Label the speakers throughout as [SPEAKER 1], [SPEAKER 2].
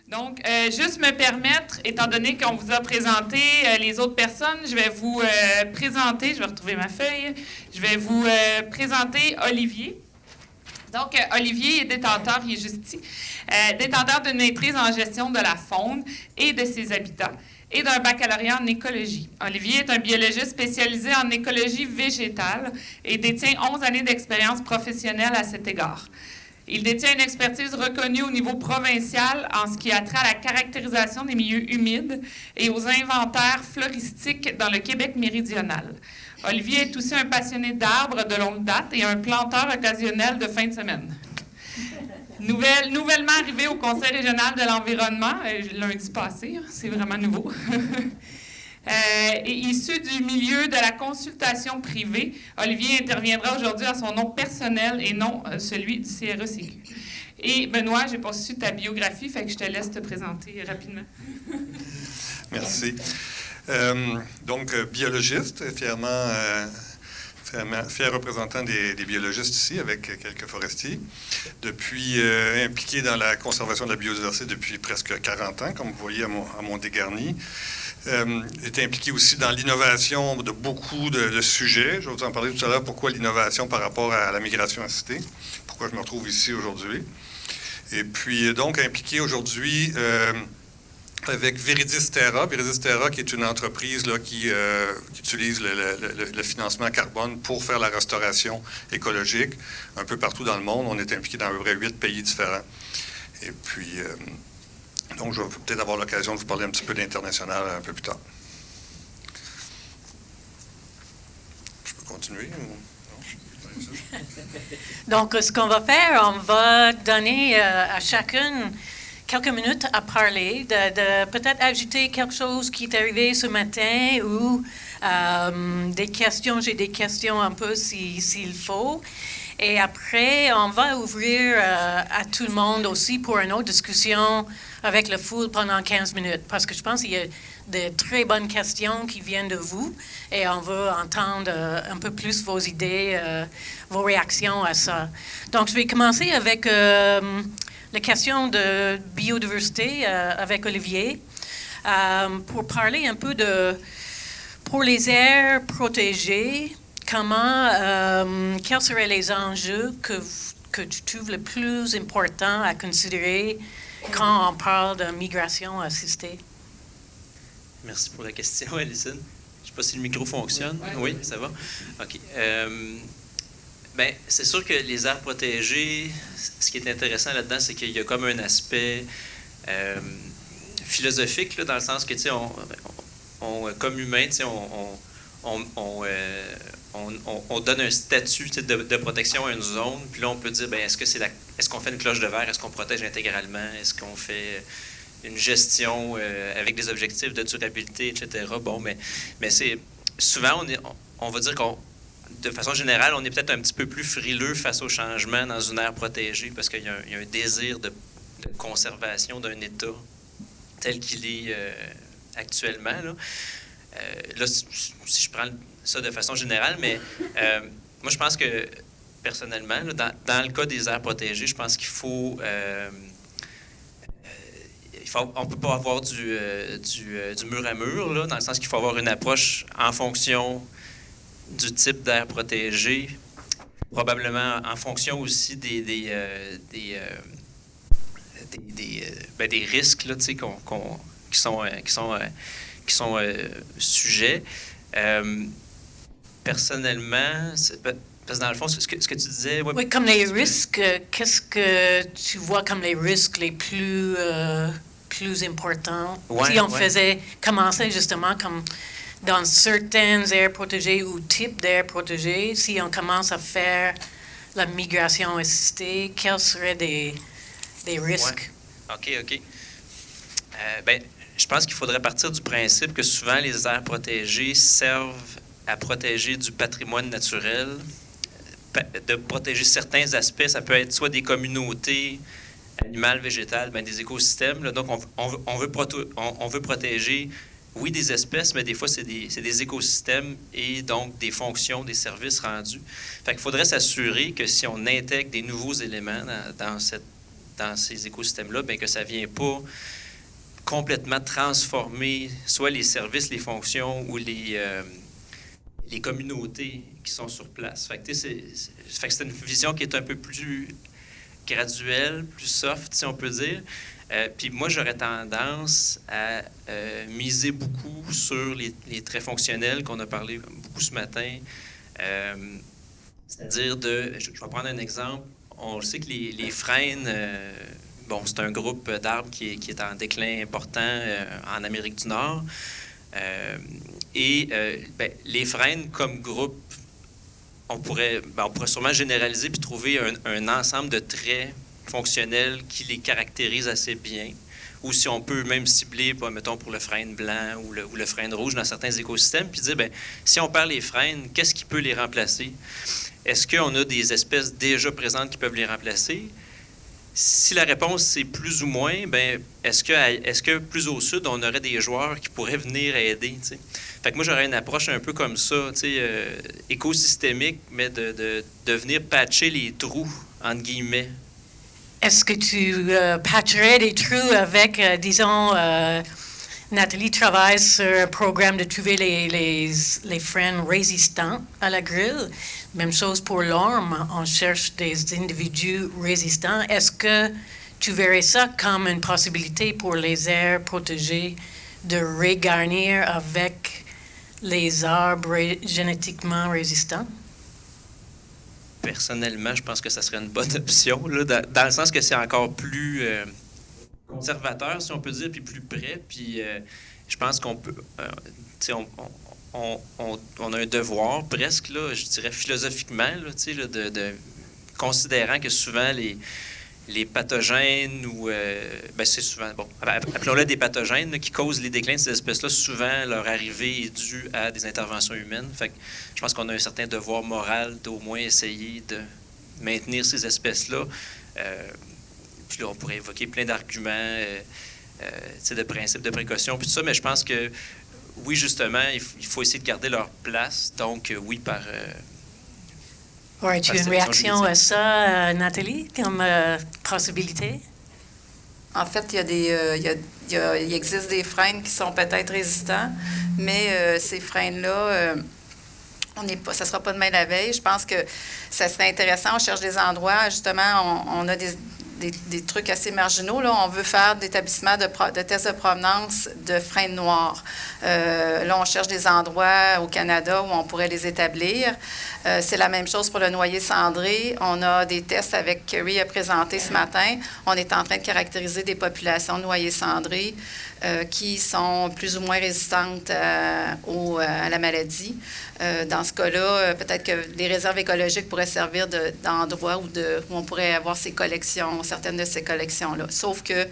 [SPEAKER 1] Donc, juste me permettre, étant donné qu'on vous a présenté les autres personnes, je vais vous présenter, je vais retrouver ma feuille, je vais vous présenter Olivier. Donc, Olivier est détenteur, il est juste ici, détenteur d'une maîtrise en gestion de la faune et de ses habitats et d'un baccalauréat en écologie. Olivier est un biologiste spécialisé en écologie végétale et détient 11 années d'expérience professionnelle à cet égard. Il détient une expertise reconnue au niveau provincial en ce qui a trait à la caractérisation des milieux humides et aux inventaires floristiques dans le Québec méridional. Olivier est aussi un passionné d'arbres de longue date et un planteur occasionnel de fin de semaine. Nouvellement arrivé au Conseil régional de l'environnement, lundi passé, c'est vraiment nouveau. Et issu du milieu de la consultation privée, Olivier interviendra aujourd'hui à son nom personnel et non celui du CRECQ. Et Benoît, j'ai pas su ta biographie, fait que je te laisse te présenter rapidement.
[SPEAKER 2] Merci. Donc, biologiste, fier représentant des biologistes ici, avec quelques forestiers. Depuis impliqué dans la conservation de la biodiversité depuis presque 40 ans, comme vous voyez à mon dégarni. Est impliqué aussi dans l'innovation de beaucoup de sujets. Je vais vous en parler tout à l'heure. Pourquoi l'innovation par rapport à la migration assistée? Pourquoi je me retrouve ici aujourd'hui? Et puis, donc, impliqué aujourd'hui avec Viridis Terra. Viridis Terra, qui est une entreprise là, qui utilise le financement carbone pour faire la restauration écologique un peu partout dans le monde. On est impliqué dans à peu près 8 pays différents. Et puis... donc, je vais peut-être avoir l'occasion de vous parler un petit peu d'international un peu plus tard. Je peux continuer ou non?
[SPEAKER 3] Donc, ce qu'on va faire, on va donner à chacune quelques minutes à parler, de peut-être ajouter quelque chose qui est arrivé ce matin ou des questions. J'ai des questions un peu s'il faut. Et après, on va ouvrir à tout le monde aussi pour une autre discussion avec le foule pendant 15 minutes. Parce que je pense qu'il y a de très bonnes questions qui viennent de vous et on va entendre un peu plus vos idées, vos réactions à ça. Donc, je vais commencer avec la question de biodiversité avec Olivier pour parler un peu pour les aires protégées. Quels seraient les enjeux que tu trouves le plus important à considérer quand on parle de migration assistée?
[SPEAKER 4] Merci pour la question, Alison. Je ne sais pas si le micro fonctionne. Oui, ça va? OK. Bien, c'est sûr que les aires protégées, ce qui est intéressant là-dedans, c'est qu'il y a comme un aspect philosophique, là, dans le sens que, tu sais, comme humain, tu sais, on donne un statut de protection à une zone, puis là, on peut dire, bien, est-ce qu'on fait une cloche de verre? Est-ce qu'on protège intégralement? Est-ce qu'on fait une gestion avec des objectifs de durabilité, etc.? Bon, mais c'est souvent, on va dire de façon générale, on est peut-être un petit peu plus frileux face au changement dans une aire protégée parce qu'il y a un désir de conservation d'un État tel qu'il est actuellement, là. Là, si je prends ça de façon générale, mais moi, je pense que, personnellement, là, dans le cas des aires protégées, je pense qu'il faut... on ne peut pas avoir du mur à mur, là, dans le sens qu'il faut avoir une approche en fonction du type d'aire protégée, probablement en fonction aussi des risques là, qui sont sujets. Personnellement, parce que dans le fond, ce que tu disais...
[SPEAKER 3] Oui, comme les risques, qu'est-ce que tu vois comme les risques les plus importants? Si on faisait commencer justement comme dans certaines aires protégées ou types d'aires protégées, si on commence à faire la migration assistée, quels seraient des risques?
[SPEAKER 4] Ouais. OK. Ben, je pense qu'il faudrait partir du principe que souvent les aires protégées servent à protéger du patrimoine naturel, de protéger certains aspects. Ça peut être soit des communautés animales, végétales, ben des écosystèmes. Là. Donc, on veut protéger, oui, des espèces, mais des fois, c'est des écosystèmes et donc des fonctions, des services rendus. Fait qu'il faudrait s'assurer que si on intègre des nouveaux éléments dans dans ces écosystèmes-là, bien que ça ne vient pas complètement transformer soit les services, les fonctions ou les communautés qui sont sur place. Fait que c'est une vision qui est un peu plus graduelle, plus soft, si on peut dire. Puis moi, j'aurais tendance à miser beaucoup sur les traits fonctionnels qu'on a parlé beaucoup ce matin. C'est-à-dire je vais prendre un exemple. On sait que les frênes, c'est un groupe d'arbres qui est en déclin important en Amérique du Nord. Les frênes comme groupe, on pourrait sûrement généraliser puis trouver un ensemble de traits fonctionnels qui les caractérisent assez bien. Ou si on peut même cibler, mettons, pour le frêne blanc ou le frêne rouge dans certains écosystèmes, puis dire, si on perd les frênes, qu'est-ce qui peut les remplacer? Est-ce qu'on a des espèces déjà présentes qui peuvent les remplacer? Si la réponse c'est plus ou moins, est-ce que plus au sud, on aurait des joueurs qui pourraient venir aider? T'sais? Fait que moi, j'aurais une approche un peu comme ça, écosystémique, mais de venir patcher les trous, entre guillemets.
[SPEAKER 3] Est-ce que tu patcherais des trous avec, Nathalie travaille sur un programme de trouver les frênes résistants à la grêle. Même chose pour l'orme, on cherche des individus résistants. Est-ce que tu verrais ça comme une possibilité pour les aires protégées de regarnir avec les arbres génétiquement résistants?
[SPEAKER 4] Personnellement, je pense que ça serait une bonne option, là, dans le sens que c'est encore plus conservateur, si on peut dire, puis plus près. Puis je pense qu'on peut... on a un devoir, presque, là, je dirais philosophiquement, là, de considérant que souvent les pathogènes ou... c'est souvent... appelons-le des pathogènes là, qui causent les déclins de ces espèces-là. Souvent, leur arrivée est due à des interventions humaines. Fait que je pense qu'on a un certain devoir moral d'au moins essayer de maintenir ces espèces-là. Puis là, on pourrait évoquer plein d'arguments, de principes de précaution, puis tout ça, mais je pense que, oui, justement, il faut essayer de garder leur place. Donc, oui, par...
[SPEAKER 3] Aurais-tu une réaction à ça, Nathalie, comme possibilité?
[SPEAKER 5] En fait, il existe des frênes qui sont peut-être résistants, mais ces frênes-là, ça ne sera pas demain la veille. Je pense que ça serait intéressant. On cherche des endroits, justement, on a des trucs assez marginaux. Là, on veut faire d'établissement de tests de provenance de frênes noirs. Là, on cherche des endroits au Canada où on pourrait les établir. C'est la même chose pour le noyer cendré. On a des tests avec Kerry a présenté ce matin. On est en train de caractériser des populations de noyers cendrés qui sont plus ou moins résistantes à la maladie. Dans ce cas-là, peut-être que les réserves écologiques pourraient servir d'endroit où on pourrait avoir certaines de ces collections-là. Sauf que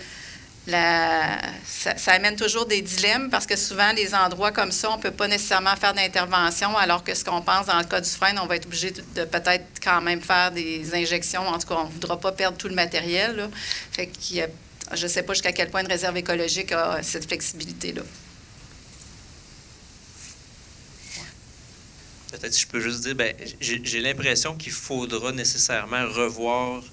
[SPEAKER 5] ça amène toujours des dilemmes parce que souvent, les endroits comme ça, on ne peut pas nécessairement faire d'intervention, alors que ce qu'on pense dans le cas du frêne, on va être obligé de peut-être quand même faire des injections. En tout cas, on ne voudra pas perdre tout le matériel. Là. Fait qu'il y a, je ne sais pas jusqu'à quel point une réserve écologique a cette flexibilité-là.
[SPEAKER 4] Peut-être si je peux juste dire, j'ai l'impression qu'il faudra nécessairement revoir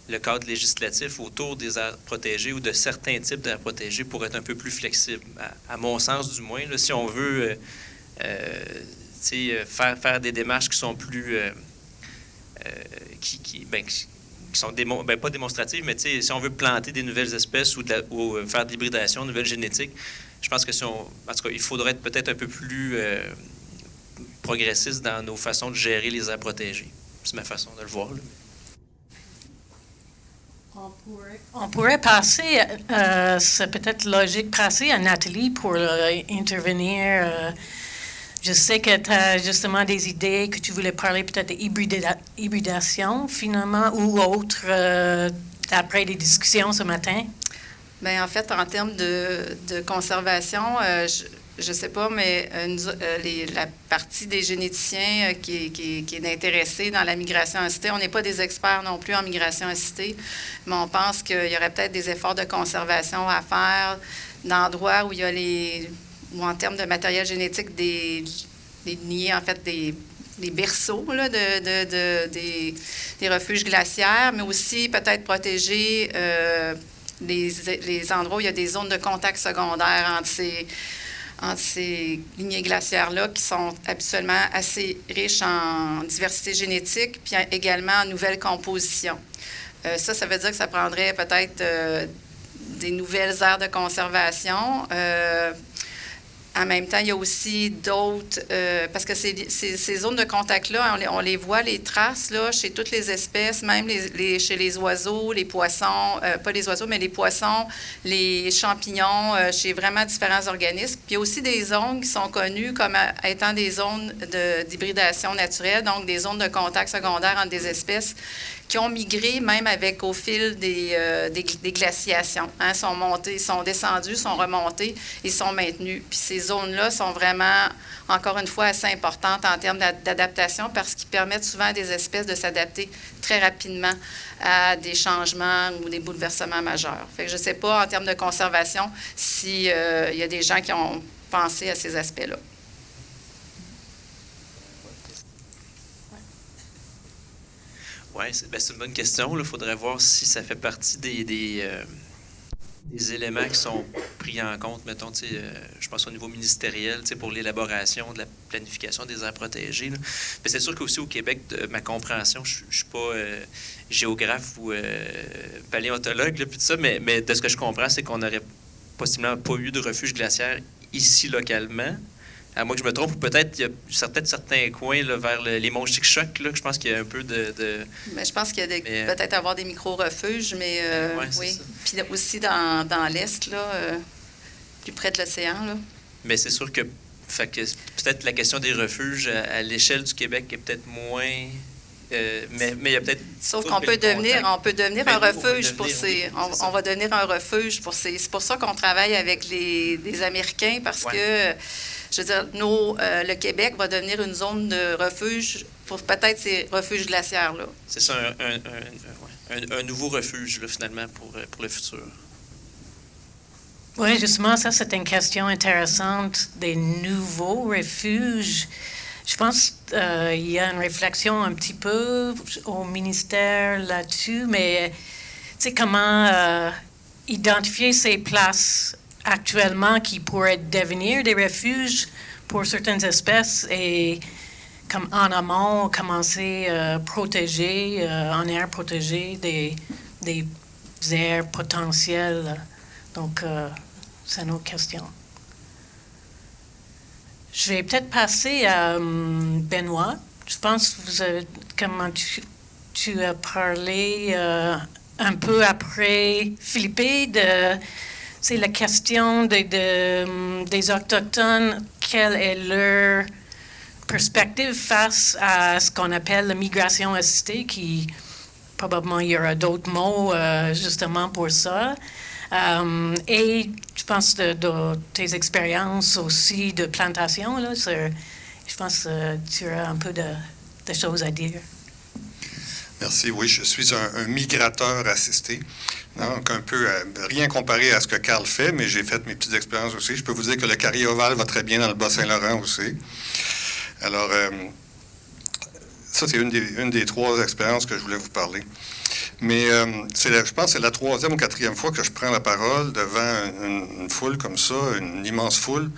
[SPEAKER 4] le cadre législatif autour des aires protégées ou de certains types d'aires protégées pour être un peu plus flexible, à mon sens du moins. Là, si on veut faire des démarches qui sont plus... qui sont pas démonstratives, mais si on veut planter des nouvelles espèces ou faire de l'hybridation, de nouvelles génétiques, je pense que en tout cas, il faudrait être peut-être un peu plus progressiste dans nos façons de gérer les aires protégées. C'est ma façon de le voir, là.
[SPEAKER 3] On pourrait passer, c'est peut-être logique, passer à Nathalie pour intervenir. Je sais que tu as justement des idées, que tu voulais parler peut-être d'hybridation finalement ou autre, après des discussions ce matin.
[SPEAKER 5] Bien, en fait, en termes de conservation, je ne sais pas, mais la partie des généticiens qui est intéressée dans la migration assistée, on n'est pas des experts non plus en migration assistée, mais on pense qu'il y aurait peut-être des efforts de conservation à faire d'endroits où il y a ou en termes de matériel génétique, des nids, en fait, les berceaux là, des refuges glaciaires, mais aussi peut-être protéger les endroits où il y a des zones de contact secondaires entre ces lignées glaciaires-là qui sont habituellement assez riches en diversité génétique, puis également en nouvelles compositions. Ça veut dire que ça prendrait peut-être des nouvelles aires de conservation. En même temps, il y a aussi d'autres, parce que ces zones de contact-là, on les voit, les traces, là, chez toutes les espèces, même chez les oiseaux, les poissons, pas les oiseaux, mais les poissons, les champignons, chez vraiment différents organismes. Puis il y a aussi des zones qui sont connues comme étant des zones d'hybridation naturelle, donc des zones de contact secondaire entre des espèces qui ont migré même au fil des glaciations. Hein, sont montés, sont descendus, sont remontés et sont maintenus. Puis ces zones-là sont vraiment, encore une fois, assez importantes en termes d'adaptation parce qu'ils permettent souvent à des espèces de s'adapter très rapidement à des changements ou des bouleversements majeurs. Fait que je ne sais pas, en termes de conservation, s'il y a des gens qui ont pensé à ces aspects-là.
[SPEAKER 4] Oui, c'est une bonne question. Il faudrait voir si ça fait partie des éléments qui sont pris en compte, mettons, je pense au niveau ministériel, pour l'élaboration de la planification des aires protégées. Là. Mais c'est sûr qu'aussi au Québec, de ma compréhension, je ne suis pas géographe ou paléontologue, là, puis tout ça, mais de ce que je comprends, c'est qu'on n'aurait possiblement pas eu de refuge glaciaire ici localement. À moins que je me trompe, ou peut-être il y a certains coins là, vers les monts Chic-Choc, là, que je pense qu'il y a un peu de...
[SPEAKER 5] Mais je pense qu'il y a peut-être avoir des micro-refuges, mais oui. Puis aussi dans l'Est, là, plus près de l'océan. Là.
[SPEAKER 4] Mais c'est sûr que, peut-être la question des refuges à l'échelle du Québec est peut-être moins... mais il y a peut-être...
[SPEAKER 5] Sauf qu'on peut devenir un refuge pour ces... On va devenir un refuge pour ces... C'est pour ça qu'on travaille avec les Américains, parce que... Je veux dire, le Québec va devenir une zone de refuge pour peut-être ces refuges glaciaires-là.
[SPEAKER 4] C'est ça, un nouveau refuge, là, finalement, pour le futur.
[SPEAKER 3] Oui, justement, ça, c'est une question intéressante des nouveaux refuges. Je pense qu'il y a une réflexion un petit peu au ministère là-dessus, mais tu sais, comment identifier ces places actuellement qui pourraient devenir des refuges pour certaines espèces et comme en amont, commencer à protéger, en aire protégée, des aires potentielles. Donc, c'est une autre question. Je vais peut-être passer à Benoît. Je pense que vous avez, comment tu as parlé un peu après Philippe de... C'est la question des Autochtones, quelle est leur perspective face à ce qu'on appelle la migration assistée, qui probablement il y aura d'autres mots justement pour ça. Et je pense de tes expériences aussi de plantation, là, je pense que tu auras un peu de choses à dire.
[SPEAKER 2] Merci. Oui, je suis un migrateur assisté. Donc, un peu rien comparé à ce que Carl fait, mais j'ai fait mes petites expériences aussi. Je peux vous dire que le carré ovale va très bien dans le Bas-Saint-Laurent aussi. Alors, ça, c'est une des trois expériences que je voulais vous parler. Mais je pense que c'est la troisième ou quatrième fois que je prends la parole devant une foule comme ça, une immense foule,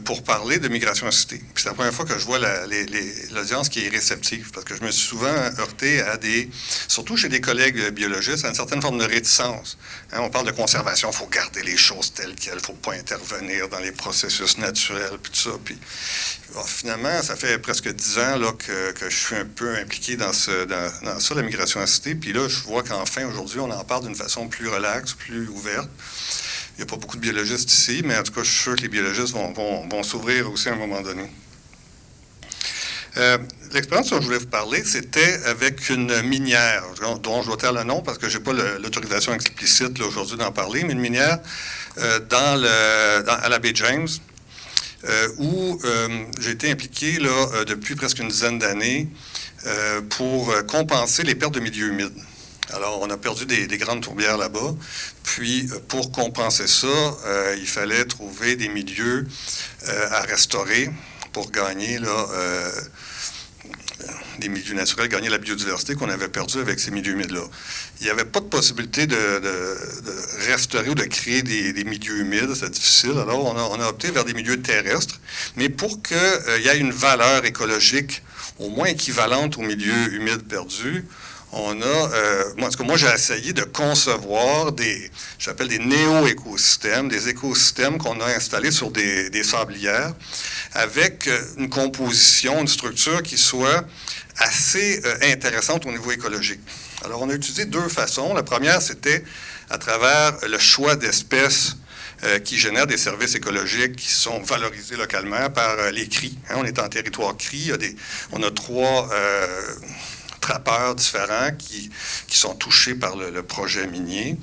[SPEAKER 2] pour parler de migration assistée. Puis c'est la première fois que je vois l'audience qui est réceptive, parce que je me suis souvent heurté à surtout chez des collègues biologistes, à une certaine forme de réticence. Hein, on parle de conservation, il faut garder les choses telles quelles, il ne faut pas intervenir dans les processus naturels, puis tout ça. Puis finalement, ça fait presque 10 ans là, que je suis un peu impliqué dans ça, la migration assistée. Puis là, je vois qu'enfin, aujourd'hui, on en parle d'une façon plus relaxe, plus ouverte. Il n'y a pas beaucoup de biologistes ici, mais en tout cas, je suis sûr que les biologistes vont s'ouvrir aussi à un moment donné. L'expérience dont je voulais vous parler, c'était avec une minière, dont je dois taire le nom parce que je n'ai pas l'autorisation explicite là, aujourd'hui d'en parler, mais une minière à la baie James, où j'ai été impliqué là, depuis presque une dizaine d'années pour compenser les pertes de milieux humides. Alors, on a perdu des grandes tourbières là-bas. Puis, pour compenser ça, il fallait trouver des milieux à restaurer pour gagner là, des milieux naturels, gagner la biodiversité qu'on avait perdue avec ces milieux humides-là. Il n'y avait pas de possibilité de restaurer ou de créer des milieux humides, c'est difficile. Alors, on a opté vers des milieux terrestres, mais pour qu'il y ait une valeur écologique au moins équivalente aux milieux humides perdus, on a, moi j'ai essayé de concevoir j'appelle des néo-écosystèmes, des écosystèmes qu'on a installés sur des sablières avec une composition, une structure qui soit assez intéressante au niveau écologique. Alors, on a utilisé deux façons. La première, c'était à travers le choix d'espèces qui génèrent des services écologiques qui sont valorisés localement par les CRI. On est en territoire CRI. On a 3 trappeurs différents qui sont touchés par le projet minier.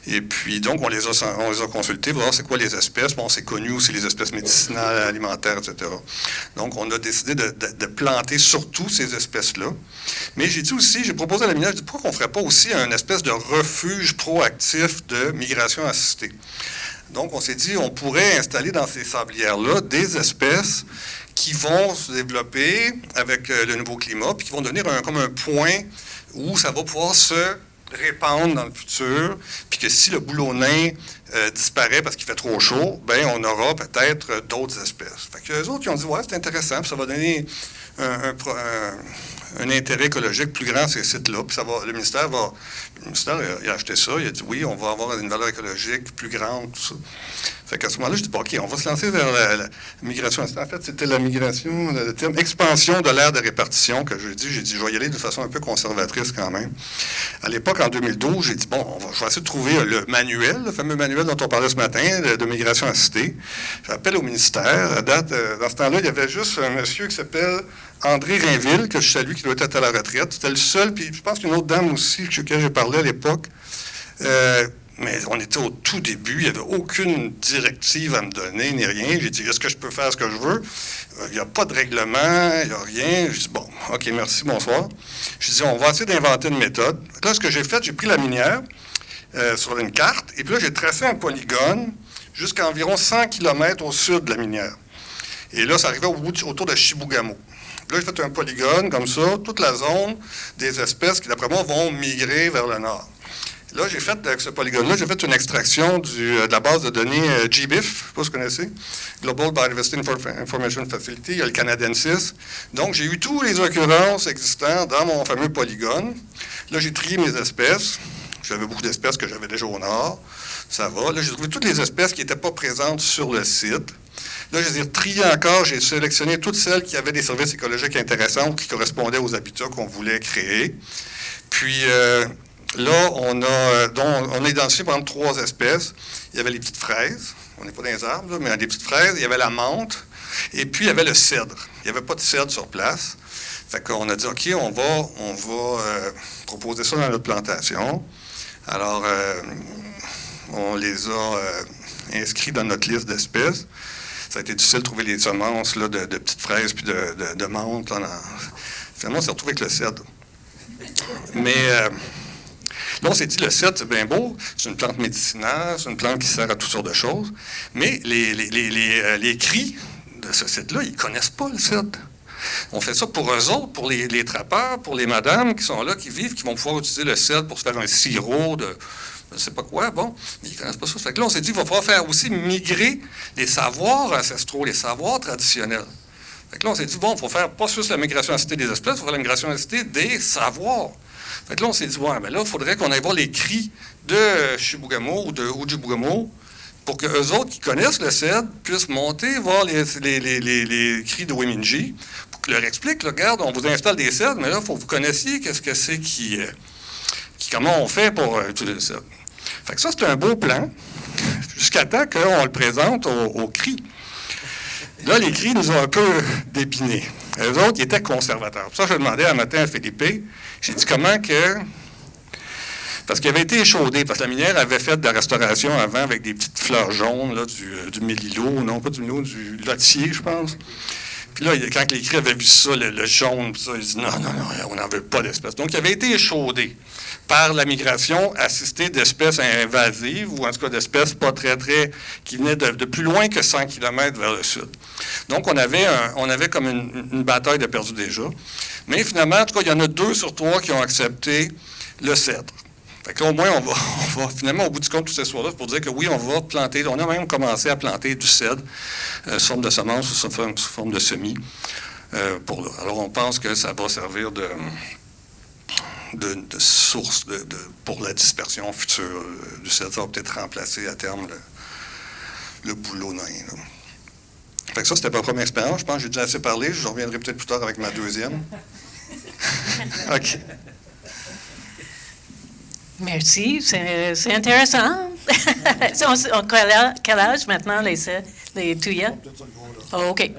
[SPEAKER 2] Et puis, donc, on les a consultés pour voir c'est quoi les espèces. Bon, c'est connu aussi les espèces médicinales, alimentaires, etc. Donc, on a décidé de planter surtout ces espèces-là. Mais j'ai proposé à la minière, pourquoi on ne ferait pas aussi un espèce de refuge proactif de migration assistée? Donc, on s'est dit, on pourrait installer dans ces sablières-là des espèces qui vont se développer avec le nouveau climat, puis qui vont devenir comme un point où ça va pouvoir se répandre dans le futur, puis que si le boulot-nain disparaît parce qu'il fait trop chaud, bien, on aura peut-être d'autres espèces. Fait que les autres, ils ont dit, ouais, c'est intéressant, puis ça va donner un intérêt écologique plus grand à ces sites-là, puis le ministère il a acheté ça, il a dit, oui, on va avoir une valeur écologique plus grande, tout ça. Fait qu'à ce moment-là, je dis, OK, on va se lancer vers la migration. En fait, c'était la migration, le terme expansion de l'aire de répartition que j'ai dit, je vais y aller de façon un peu conservatrice quand même. À l'époque, en 2012, j'ai dit, bon, je vais essayer de trouver le manuel, le fameux manuel dont on parlait ce matin, de migration assistée. J'appelle au ministère. À date, dans ce temps-là, il y avait juste un monsieur qui s'appelle André Rainville, que je salue, qui doit être à la retraite. C'était le seul, puis je pense qu'une autre dame aussi, avec laquelle j'ai parlé à l'époque. Mais on était au tout début, il n'y avait aucune directive à me donner, ni rien. J'ai dit, est-ce que je peux faire ce que je veux? Il n'y a pas de règlement, il n'y a rien. J'ai dit, bon, OK, merci, bonsoir. J'ai dit, on va essayer d'inventer une méthode. Là, ce que j'ai fait, j'ai pris la minière sur une carte, et puis là, j'ai tracé un polygone jusqu'à environ 100 km au sud de la minière. Et là, ça arrivait autour de Chibougamau. Là, j'ai fait un polygone comme ça, toute la zone des espèces qui, d'après moi, vont migrer vers le nord. Là, j'ai fait, avec ce polygone-là, j'ai fait une extraction de la base de données GBIF, je ne sais pas si vous connaissez, Global Biodiversity Information Facility, il y a le canadensis. Donc, j'ai eu tous les occurrences existantes dans mon fameux polygone. Là, j'ai trié mes espèces. J'avais beaucoup d'espèces que j'avais déjà au nord. Ça va. Là, j'ai trouvé toutes les espèces qui n'étaient pas présentes sur le site. Là, je les ai triées encore. J'ai sélectionné toutes celles qui avaient des services écologiques intéressants ou qui correspondaient aux habitats qu'on voulait créer. Puis, là, on a identifié, par exemple, 3 espèces. Il y avait les petites fraises. On n'est pas dans les arbres, là, mais des petites fraises. Il y avait la menthe. Et puis, il y avait le cèdre. Il n'y avait pas de cèdre sur place. Fait qu'on a dit, OK, on va proposer ça dans notre plantation. Alors, on les a inscrits dans notre liste d'espèces. Ça a été difficile de trouver les semences là, de petites fraises puis de menthe. Finalement, on s'est retrouvé avec le cèdre. Mais là, on s'est dit, le cèdre, c'est bien beau, c'est une plante médicinale, c'est une plante qui sert à toutes sortes de choses, mais les cris de ce cèdre-là, ils ne connaissent pas le cèdre. On fait ça pour eux autres, pour les trappeurs, pour les madames qui sont là, qui vivent, qui vont pouvoir utiliser le cèdre pour se faire un sirop de je ne sais pas quoi, bon, mais ils ne connaissent pas ça. Fait que là, on s'est dit, il va falloir faire aussi migrer les savoirs ancestraux, les savoirs traditionnels. Fait que là, on s'est dit, bon, il faut faire pas juste la migration assistée des espèces, il faut faire la migration assistée des savoirs. Fait que là, on s'est dit, ouais, mais là, il faudrait qu'on aille voir les cris de Chibougamau ou de Ojibougamau pour qu'eux autres qui connaissent le cèdre puissent monter voir les cris de Wemingee pour qu'ils leur expliquent, là, regarde, on vous installe des cèdres, mais là, il faut que vous connaissiez qu'est-ce que c'est comment on fait pour utiliser le cèdre. Fait que ça, c'est un beau plan, jusqu'à temps qu'on le présente aux cris. Là, les cris nous ont un peu dépinés. Eux autres, ils étaient conservateurs. Pour ça, je demandais un matin à Philippe, j'ai dit comment que... Parce qu'il avait été échaudé, parce que la minière avait fait de la restauration avant avec des petites fleurs jaunes, là, du mélilo, non pas du mélilo, du lotier, je pense. Puis là, quand les cris avaient vu ça, le jaune, ça, ils disaient non, on n'en veut pas d'espèces. Donc, il avait été échaudé par la migration assistée d'espèces invasives, ou en tout cas d'espèces pas très, qui venaient de plus loin que 100 km vers le sud. Donc, on avait comme une bataille de perdu déjà. Mais finalement, en tout cas, il y en a 2 sur 3 qui ont accepté le cèdre. Fait que là, au moins, on va finalement, au bout du compte, toute cette histoire-là, pour dire que oui, on va planter, on a même commencé à planter du cèdre sous forme de semence ou sous forme de semis. Alors, on pense que ça va servir de source pour la dispersion future du cèdre. Ça va peut-être remplacer à terme le bouleau nain. Là. Fait que ça, c'était ma première expérience. Je pense que j'ai déjà assez parlé. Je reviendrai peut-être plus tard avec ma deuxième. OK.
[SPEAKER 3] Merci, c'est intéressant. Quel âge maintenant, les tuyas? Oh, OK.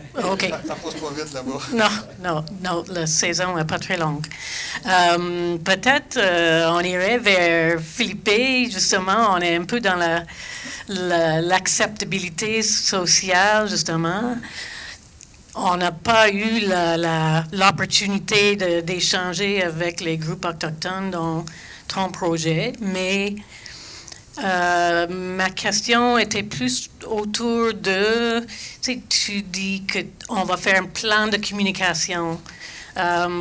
[SPEAKER 2] Ça passe pas vite là-bas.
[SPEAKER 3] Non, la saison n'est pas très longue. Peut-être on irait vers Philippe, justement, on est un peu dans l'acceptabilité sociale, justement. On n'a pas eu l'opportunité d'échanger avec les groupes autochtones dans ton projet, mais ma question était plus autour de, tu dis qu'on va faire un plan de communication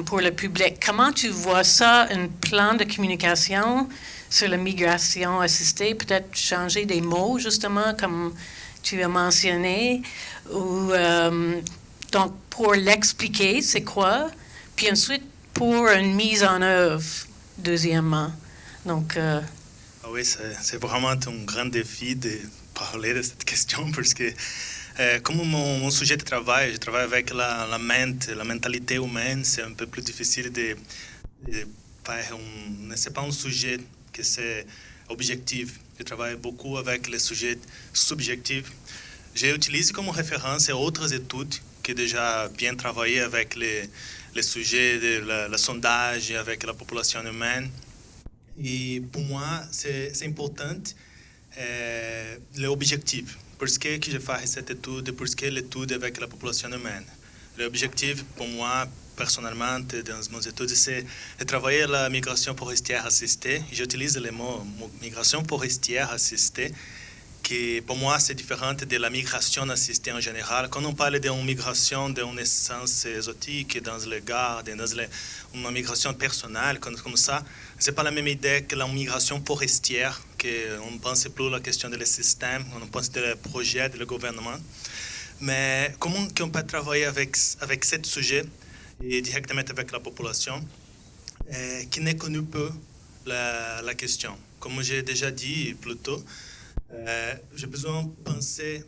[SPEAKER 3] pour le public. Comment tu vois ça, un plan de communication sur la migration assistée? Peut-être changer des mots, justement, comme tu as mentionné, ou donc pour l'expliquer, c'est quoi? Puis ensuite, pour une mise en œuvre, deuxièmement. Donc,
[SPEAKER 6] oui, c'est vraiment un grand défi de parler de cette question parce que, comme mon sujet de travail, je travaille avec la mentalité humaine, c'est un peu plus difficile de faire c'est pas un sujet que c'est objectif. Je travaille beaucoup avec les sujets subjectifs. J'utilise comme référence d'autres études qui ont déjà bien travaillé avec les sujets de le sondage avec la population humaine. Et pour moi, c'est important l'objectif. Pourquoi que je fais cette étude? Pourquoi l'étude avec la population humaine? L'objectif, pour moi, personnellement, dans mes études, c'est de travailler la migration forestière assistée. J'utilise le mot migration forestière assistée, qui pour moi, c'est différent de la migration assistée en général. Quand on parle d'une migration d'une essence exotique dans les gardes, dans une migration personnelle, comme ça, ce n'est pas la même idée que la migration forestière, qu'on ne pense plus à la question des systèmes, on pense des projets du gouvernement. Mais comment on peut travailler avec ce sujet et directement avec la population qui ne connaît peu la question? Comme j'ai déjà dit plus tôt, j'ai besoin de penser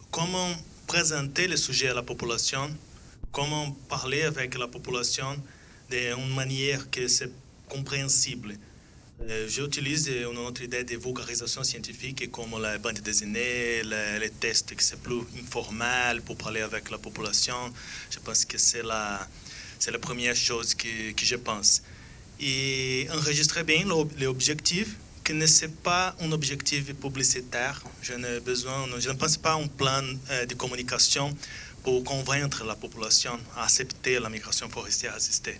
[SPEAKER 6] comment présenter le sujet à la population, comment parler avec la population d'une manière que c'est compréhensible. J'utilise une autre idée de vulgarisation scientifique comme la bande dessinée, les tests qui sont plus informels pour parler avec la population. Je pense que c'est la première chose que je pense. Et enregistrer bien l'objectif, que ne c'est pas un objectif publicitaire. Je ne pense pas à un plan de communication pour convaincre la population à accepter la migration forestière assistée.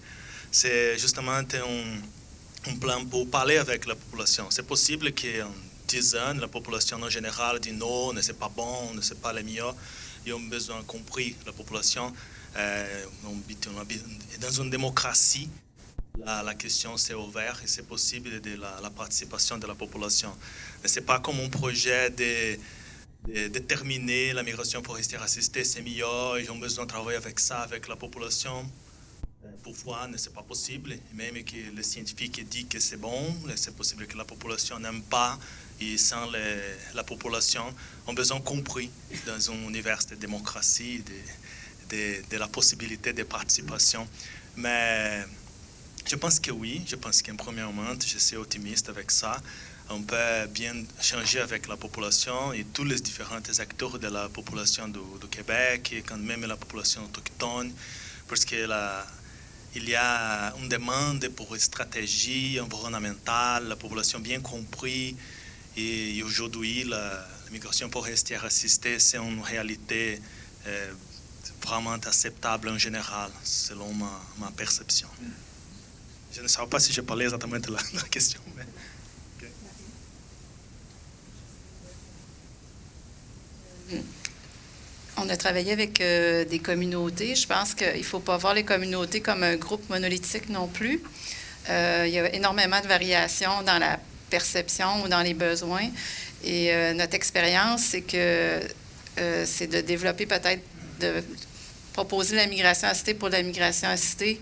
[SPEAKER 6] C'est justement un plan pour parler avec la population. C'est possible qu'en 10 ans, la population en général dit non, ne c'est pas bon, ne c'est pas le mieux. Ils ont besoin de comprendre la population. Dans une démocratie, la question s'est ouverte et c'est possible de la participation de la population. Mais ce n'est pas comme un projet de déterminer la migration forestière assistée, c'est mieux, ils ont besoin de travailler avec ça, avec la population. Parfois, ce n'est pas possible. Même que les scientifiques disent que c'est bon, c'est possible que la population n'aime pas. Et sans la population, on a besoin de comprendre dans un univers de démocratie, de la possibilité de participation. Mais je pense que oui, je pense qu'en premier moment, je suis optimiste avec ça. On peut bien changer avec la population et tous les différents acteurs de la population du Québec, et quand même la population autochtone, parce que il y a une demande pour une stratégie environnementale, la population bien compris, et aujourd'hui, la migration forestière assistée, c'est une réalité vraiment acceptable en général, selon ma perception. Je ne sais pas si je parlais exactement de la question. Mais...
[SPEAKER 5] On a travaillé avec des communautés. Je pense qu'il ne faut pas voir les communautés comme un groupe monolithique non plus. Il y a énormément de variations dans la perception ou dans les besoins. Et notre expérience, c'est que c'est de développer peut-être, de proposer la migration assistée pour la migration assistée.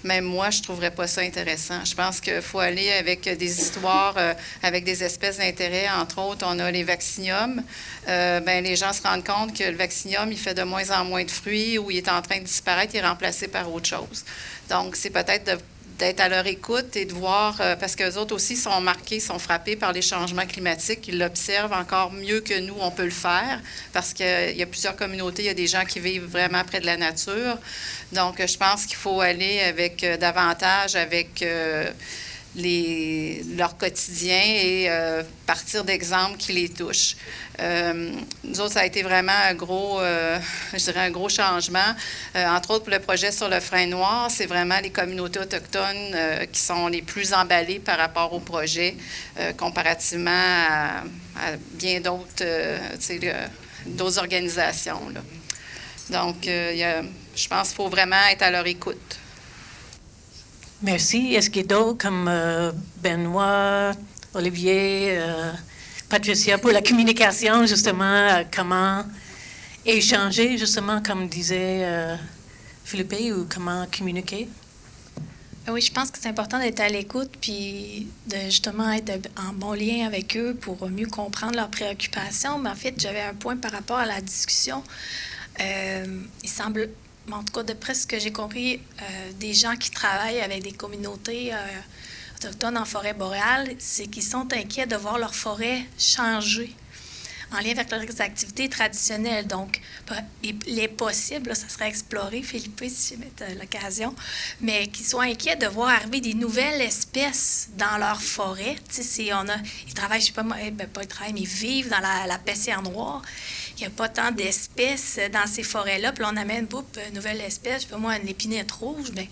[SPEAKER 5] Même moi, je ne trouverais pas ça intéressant. Je pense qu'il faut aller avec des histoires, avec des espèces d'intérêt. Entre autres, on a les vacciniums. Les gens se rendent compte que le vaccinium, il fait de moins en moins de fruits ou il est en train de disparaître, il est remplacé par autre chose. Donc, c'est peut-être d'être à leur écoute et de voir, parce qu'eux autres aussi sont marqués, sont frappés par les changements climatiques. Ils l'observent encore mieux que nous, on peut le faire, parce qu'il y a plusieurs communautés, il y a des gens qui vivent vraiment près de la nature. Donc, je pense qu'il faut aller avec davantage avec leur quotidien et partir d'exemples qui les touchent. Nous autres, ça a été vraiment un gros changement. Entre autres, pour le projet sur le frein noir, c'est vraiment les communautés autochtones qui sont les plus emballées par rapport au projet, comparativement à bien d'autres, d'autres organisations, là. Donc, je pense qu'il faut vraiment être à leur écoute.
[SPEAKER 3] Merci. Est-ce qu'il y a d'autres comme Benoît, Olivier, Patricia pour la communication, justement, comment échanger, justement, comme disait Philippe, ou comment communiquer?
[SPEAKER 7] Oui, je pense que c'est important d'être à l'écoute puis de justement être en bon lien avec eux pour mieux comprendre leurs préoccupations. Mais en fait, j'avais un point par rapport à la discussion. Il semble, en tout cas, d'après ce que j'ai compris, des gens qui travaillent avec des communautés autochtones en forêt boréale, c'est qu'ils sont inquiets de voir leur forêt changer en lien avec leurs activités traditionnelles. Donc, il est possible, là, ça serait exploré, Philippe, si j'ai l'occasion, mais qu'ils soient inquiets de voir arriver des nouvelles espèces dans leur forêt. Tu sais, ils travaillent, je sais pas, pas ils travaillent, mais ils vivent dans la pessière noire. Il n'y a pas tant d'espèces dans ces forêts-là. Puis là, on amène, une nouvelle espèce, je sais pas moi, une épinette rouge, bien,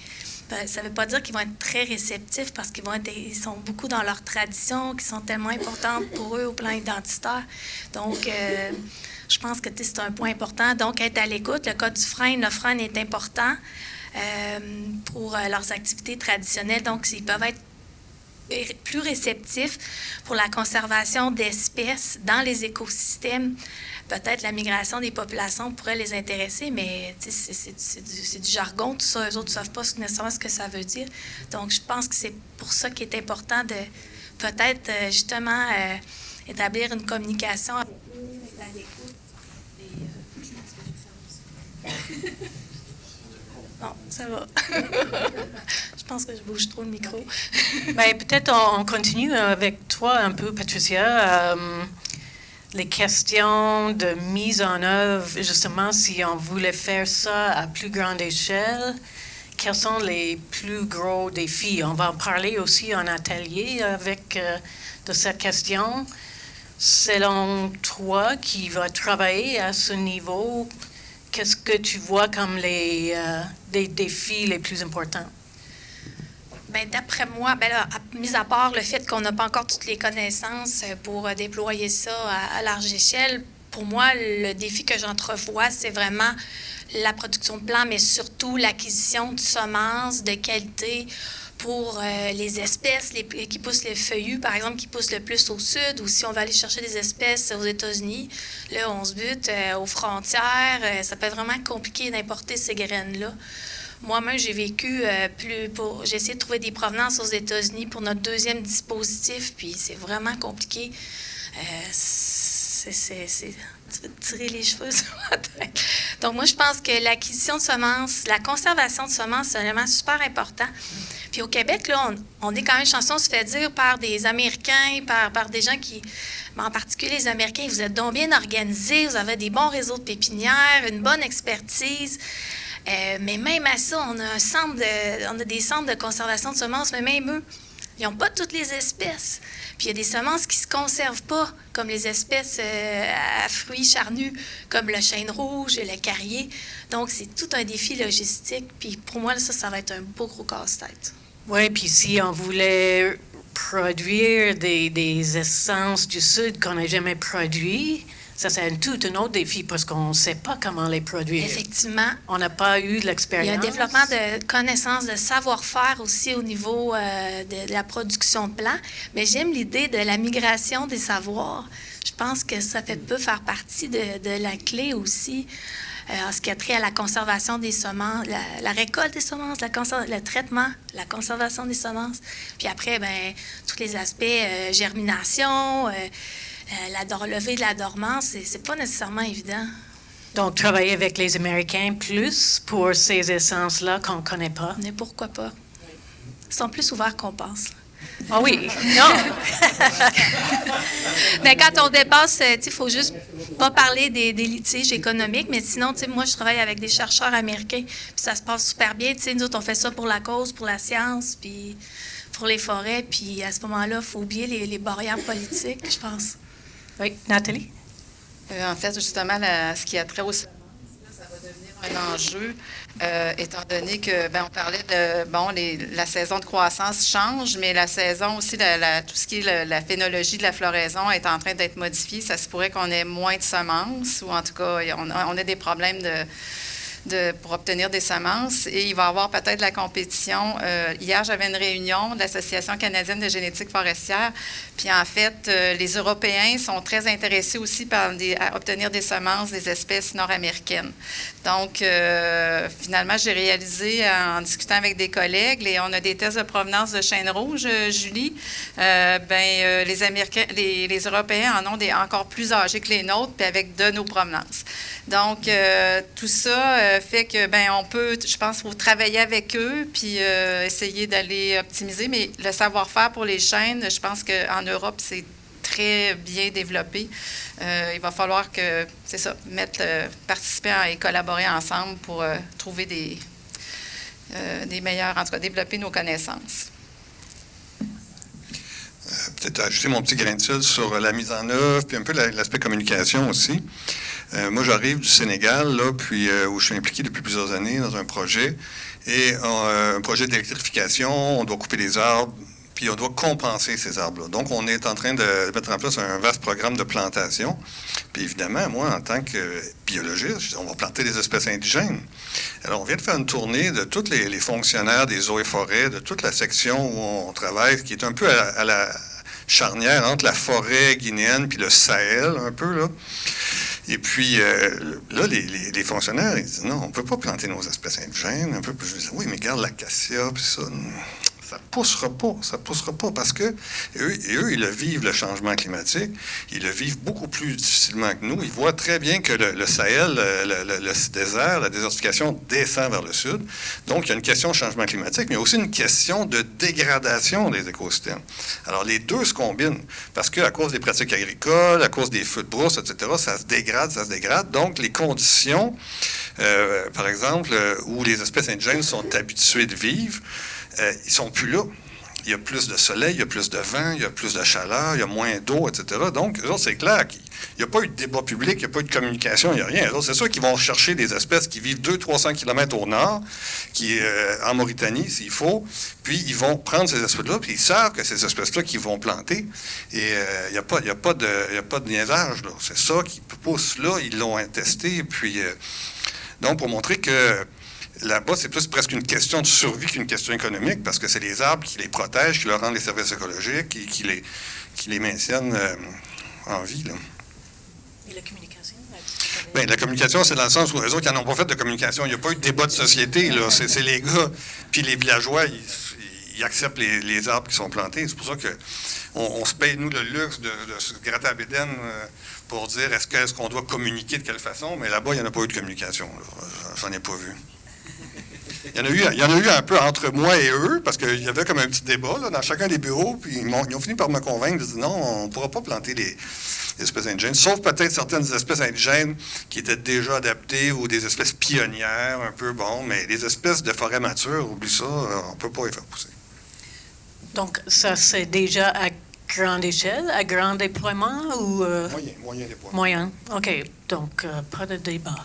[SPEAKER 7] ça ne veut pas dire qu'ils vont être très réceptifs parce ils sont beaucoup dans leurs traditions qui sont tellement importantes pour eux au plan identitaire. Donc, je pense que c'est un point important. Donc, être à l'écoute. Le cas du frêne, le frêne est important pour leurs activités traditionnelles. Donc, ils peuvent être plus réceptifs pour la conservation d'espèces dans les écosystèmes. Peut-être la migration des populations pourrait les intéresser, mais c'est du jargon, tout ça. Eux autres ne savent pas nécessairement ce que ça veut dire. Donc, je pense que c'est pour ça qu'il est important de peut-être justement établir une communication avec eux, être à l'écoute. Non, ça va. Je pense que je bouge trop le micro.
[SPEAKER 3] Bien, peut-être on continue avec toi un peu, Patricia. Les questions de mise en œuvre, justement, si on voulait faire ça à plus grande échelle, quels sont les plus gros défis? On va en parler aussi en atelier de cette question. Selon toi, qui va travailler à ce niveau, qu'est-ce que tu vois comme des défis les plus importants?
[SPEAKER 7] Bien, d'après moi, mis à part le fait qu'on n'a pas encore toutes les connaissances pour déployer ça à large échelle, pour moi, le défi que j'entrevois, c'est vraiment la production de plants, mais surtout l'acquisition de semences de qualité pour les espèces qui poussent les feuillus, par exemple, qui poussent le plus au sud, ou si on va aller chercher des espèces aux États-Unis, là, on se bute aux frontières. Ça peut être vraiment compliqué d'importer ces graines-là. Moi-même, j'ai vécu j'ai essayé de trouver des provenances aux États-Unis pour notre deuxième dispositif, puis c'est vraiment compliqué. Tu veux te tirer les cheveux sur la tête. Donc, moi, je pense que l'acquisition de semences, la conservation de semences, c'est un élément super important. Puis au Québec, là, on est quand même chanceux, on se fait dire par des Américains, par des gens qui, en particulier les Américains, vous êtes donc bien organisés, vous avez des bons réseaux de pépinières, une bonne expertise. Mais même à ça, on a des centres de conservation de semences, mais même eux, ils n'ont pas toutes les espèces. Puis il y a des semences qui ne se conservent pas, comme les espèces à fruits charnus, comme le chêne rouge et le carrier. Donc, c'est tout un défi logistique. Puis pour moi, ça va être un beau gros casse-tête.
[SPEAKER 3] Oui, puis si on voulait produire des essences du Sud qu'on n'a jamais produit, ça c'est tout un autre défi parce qu'on ne sait pas comment les produire.
[SPEAKER 7] Effectivement.
[SPEAKER 3] On n'a pas eu
[SPEAKER 7] Il y a
[SPEAKER 3] l'expérience.
[SPEAKER 7] un développement de connaissances, de savoir-faire aussi au niveau de la production de plants. Mais j'aime l'idée de la migration des savoirs. Je pense que ça peut faire partie de la clé aussi en ce qui a trait à la conservation des semences, la récolte des semences, le traitement, la conservation des semences. Puis après, ben tous les aspects germination, lever de la dormance, c'est pas nécessairement évident.
[SPEAKER 3] Donc, travailler avec les Américains plus pour ces essences-là qu'on ne connaît pas.
[SPEAKER 7] Mais pourquoi pas? Ils sont plus ouverts qu'on pense.
[SPEAKER 3] Ah oui, non.
[SPEAKER 7] Mais quand on dépasse, il faut juste pas parler des litiges économiques, mais sinon, moi, je travaille avec des chercheurs américains, puis ça se passe super bien. Nous autres, on fait ça pour la cause, pour la science, puis pour les forêts, puis à ce moment-là, il faut oublier les barrières politiques, je pense.
[SPEAKER 3] Oui, Nathalie?
[SPEAKER 5] En fait, justement, ce qui a trait au ça va devenir un enjeu, étant donné que, on parlait de, la saison de croissance change, mais la saison aussi, tout ce qui est la phénologie de la floraison est en train d'être modifiée. Ça se pourrait qu'on ait moins de semences, ou en tout cas, on a des problèmes pour obtenir des semences, et il va y avoir peut-être la compétition. Hier, j'avais une réunion de l'Association canadienne de génétique forestière, puis en fait, les Européens sont très intéressés aussi à obtenir des semences des espèces nord-américaines. Donc, finalement, j'ai réalisé en discutant avec des collègues, on a des tests de provenance de chêne rouge, Julie. Les Américains, les Européens en ont des encore plus âgés que les nôtres, puis avec de nos provenances. Donc, tout ça fait que, on peut, je pense, qu'il faut travailler avec eux, puis essayer d'aller optimiser. Mais le savoir-faire pour les chênes, je pense qu'en Europe, c'est très bien développé. Il va falloir que, c'est ça, participer et collaborer ensemble pour trouver des meilleurs, en tout cas, développer nos connaissances.
[SPEAKER 2] Peut-être ajouter mon petit grain de sel sur la mise en œuvre, puis un peu l'aspect communication aussi. Moi, j'arrive du Sénégal, là, puis où je suis impliqué depuis plusieurs années dans un projet, et un projet d'électrification, on doit couper des arbres, puis on doit compenser ces arbres-là. Donc, on est en train de mettre en place un vaste programme de plantation. Puis évidemment, moi, en tant que biologiste, on va planter des espèces indigènes. Alors, on vient de faire une tournée de tous les fonctionnaires des eaux et forêts, de toute la section où on travaille, qui est un peu à la charnière entre la forêt guinéenne puis le Sahel, un peu, là. Et puis, là, les fonctionnaires, ils disent, non, on ne peut pas planter nos espèces indigènes. Un peu, puis je dis, oui, mais regarde l'acacia, puis ça poussera pas, parce que eux, ils le vivent, le changement climatique. Ils le vivent beaucoup plus difficilement que nous. Ils voient très bien que le Sahel, le désert, la désertification descend vers le sud. Donc, il y a une question de changement climatique, mais il y a aussi une question de dégradation des écosystèmes. Alors, les deux se combinent, parce qu'à cause des pratiques agricoles, à cause des feux de brousse, etc., ça se dégrade. Donc, les conditions, par exemple, où les espèces indigènes sont habituées de vivre, ils ne sont plus là. Il y a plus de soleil, il y a plus de vent, il y a plus de chaleur, il y a moins d'eau, etc. Donc, eux autres, c'est clair qu'il n'y a pas eu de débat public, il n'y a pas eu de communication, il n'y a rien. C'est sûr qu'ils vont chercher des espèces qui vivent 200-300 km au nord, en Mauritanie, s'il faut, puis ils vont prendre ces espèces-là, puis ils savent que ces espèces-là qu'ils vont planter, et il n'y a pas de niaisage, là. C'est ça qui pousse là, ils l'ont testé, puis... donc, pour montrer que là-bas, c'est plus presque une question de survie qu'une question économique, parce que c'est les arbres qui les protègent, qui leur rendent les services écologiques, qui les maintiennent en vie, là.
[SPEAKER 3] Et la communication?
[SPEAKER 2] Bien, la communication, c'est dans le sens où les autres, ils n'en ont pas fait de communication. Il n'y a pas eu de débat de société, là. C'est les gars, puis les villageois, ils acceptent les arbres qui sont plantés. C'est pour ça qu'on se paye, nous, le luxe de se gratter à bédaine pour dire est-ce qu'on doit communiquer de quelle façon, mais là-bas, il n'y en a pas eu de communication, là. J'en ai pas vu. Il y en a eu un peu entre moi et eux, parce qu'il y avait comme un petit débat là, dans chacun des bureaux, puis ils ont fini par me convaincre de dire non, on ne pourra pas planter les espèces indigènes, sauf peut-être certaines espèces indigènes qui étaient déjà adaptées ou des espèces pionnières, un peu mais les espèces de forêt mature, oublie ça, on ne peut pas les faire pousser.
[SPEAKER 3] Donc, ça, c'est déjà à grande échelle, à grand déploiement ou...
[SPEAKER 2] Moyen déploiement.
[SPEAKER 3] Moyen, OK. Donc, pas de débat.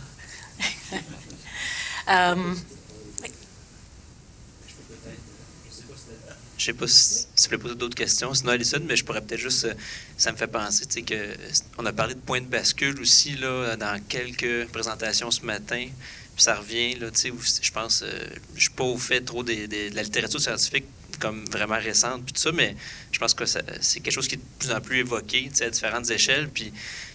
[SPEAKER 4] je sais pas si tu voulais poser d'autres questions, sinon Alison, mais je pourrais peut-être juste, ça me fait penser, tu sais, qu'on a parlé de point de bascule aussi, là, dans quelques présentations ce matin, puis ça revient, là, tu sais, je pense, je suis pas au fait trop de la littérature scientifique comme vraiment récente, puis tout ça, mais je pense que c'est quelque chose qui est de plus en plus évoqué, tu sais, à différentes échelles, puis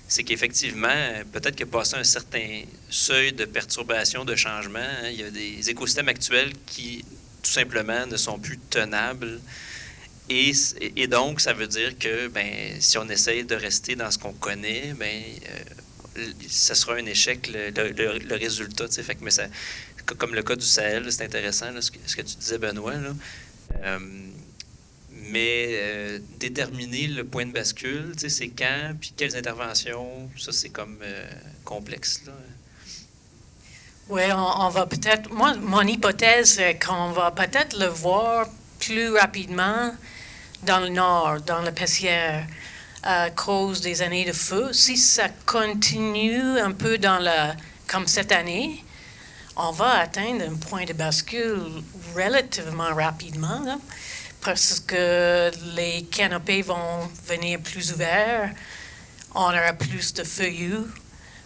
[SPEAKER 4] c'est qu'effectivement, peut-être que passé un certain seuil de perturbation, de changement, hein, il y a des écosystèmes actuels qui tout simplement ne sont plus tenables. Et donc, ça veut dire que si on essaye de rester dans ce qu'on connaît, ça sera un échec, le résultat. Fait que, mais ça, comme le cas du Sahel, c'est intéressant, là, ce que tu disais, Benoît. Là. Déterminer le point de bascule, c'est quand, puis quelles interventions, ça, c'est comme complexe, là.
[SPEAKER 3] Oui, on va peut-être... Moi, mon hypothèse, c'est qu'on va peut-être le voir plus rapidement dans le nord, dans le Pessière, à cause des années de feu. Si ça continue un peu comme cette année, on va atteindre un point de bascule relativement rapidement, là, parce que les canopées vont venir plus ouverts, on aura plus de feuillus.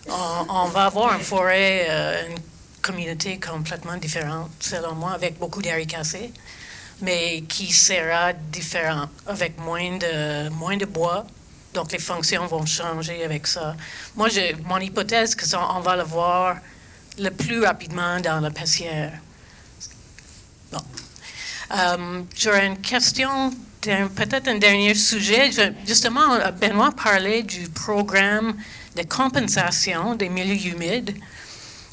[SPEAKER 3] On va avoir une forêt, une communauté complètement différente, selon moi, avec beaucoup d'éricacées, mais qui sera différente, avec moins de bois. Donc, les fonctions vont changer avec ça. Moi, mon hypothèse, c'est qu'on va le voir le plus rapidement dans le Pessière. Bon. J'aurais une question, peut-être un dernier sujet. Justement, Benoît parlait du programme de compensation des milieux humides.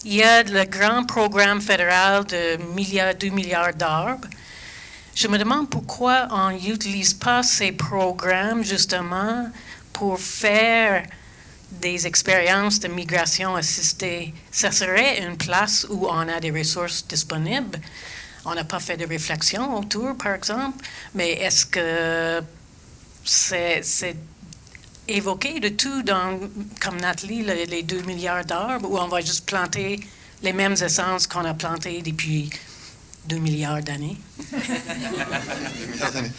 [SPEAKER 3] Il y a le grand programme fédéral de 2 milliards d'arbres. Je me demande pourquoi on n'utilise pas ces programmes justement pour faire des expériences de migration assistée. Ça serait une place où on a des ressources disponibles. On n'a pas fait de réflexion autour, par exemple, mais est-ce que c'est évoqué de tout comme Nathalie, les 2 milliards d'arbres, où on va juste planter les mêmes essences qu'on a plantées depuis 2 milliards d'années?
[SPEAKER 2] 2 milliards d'années.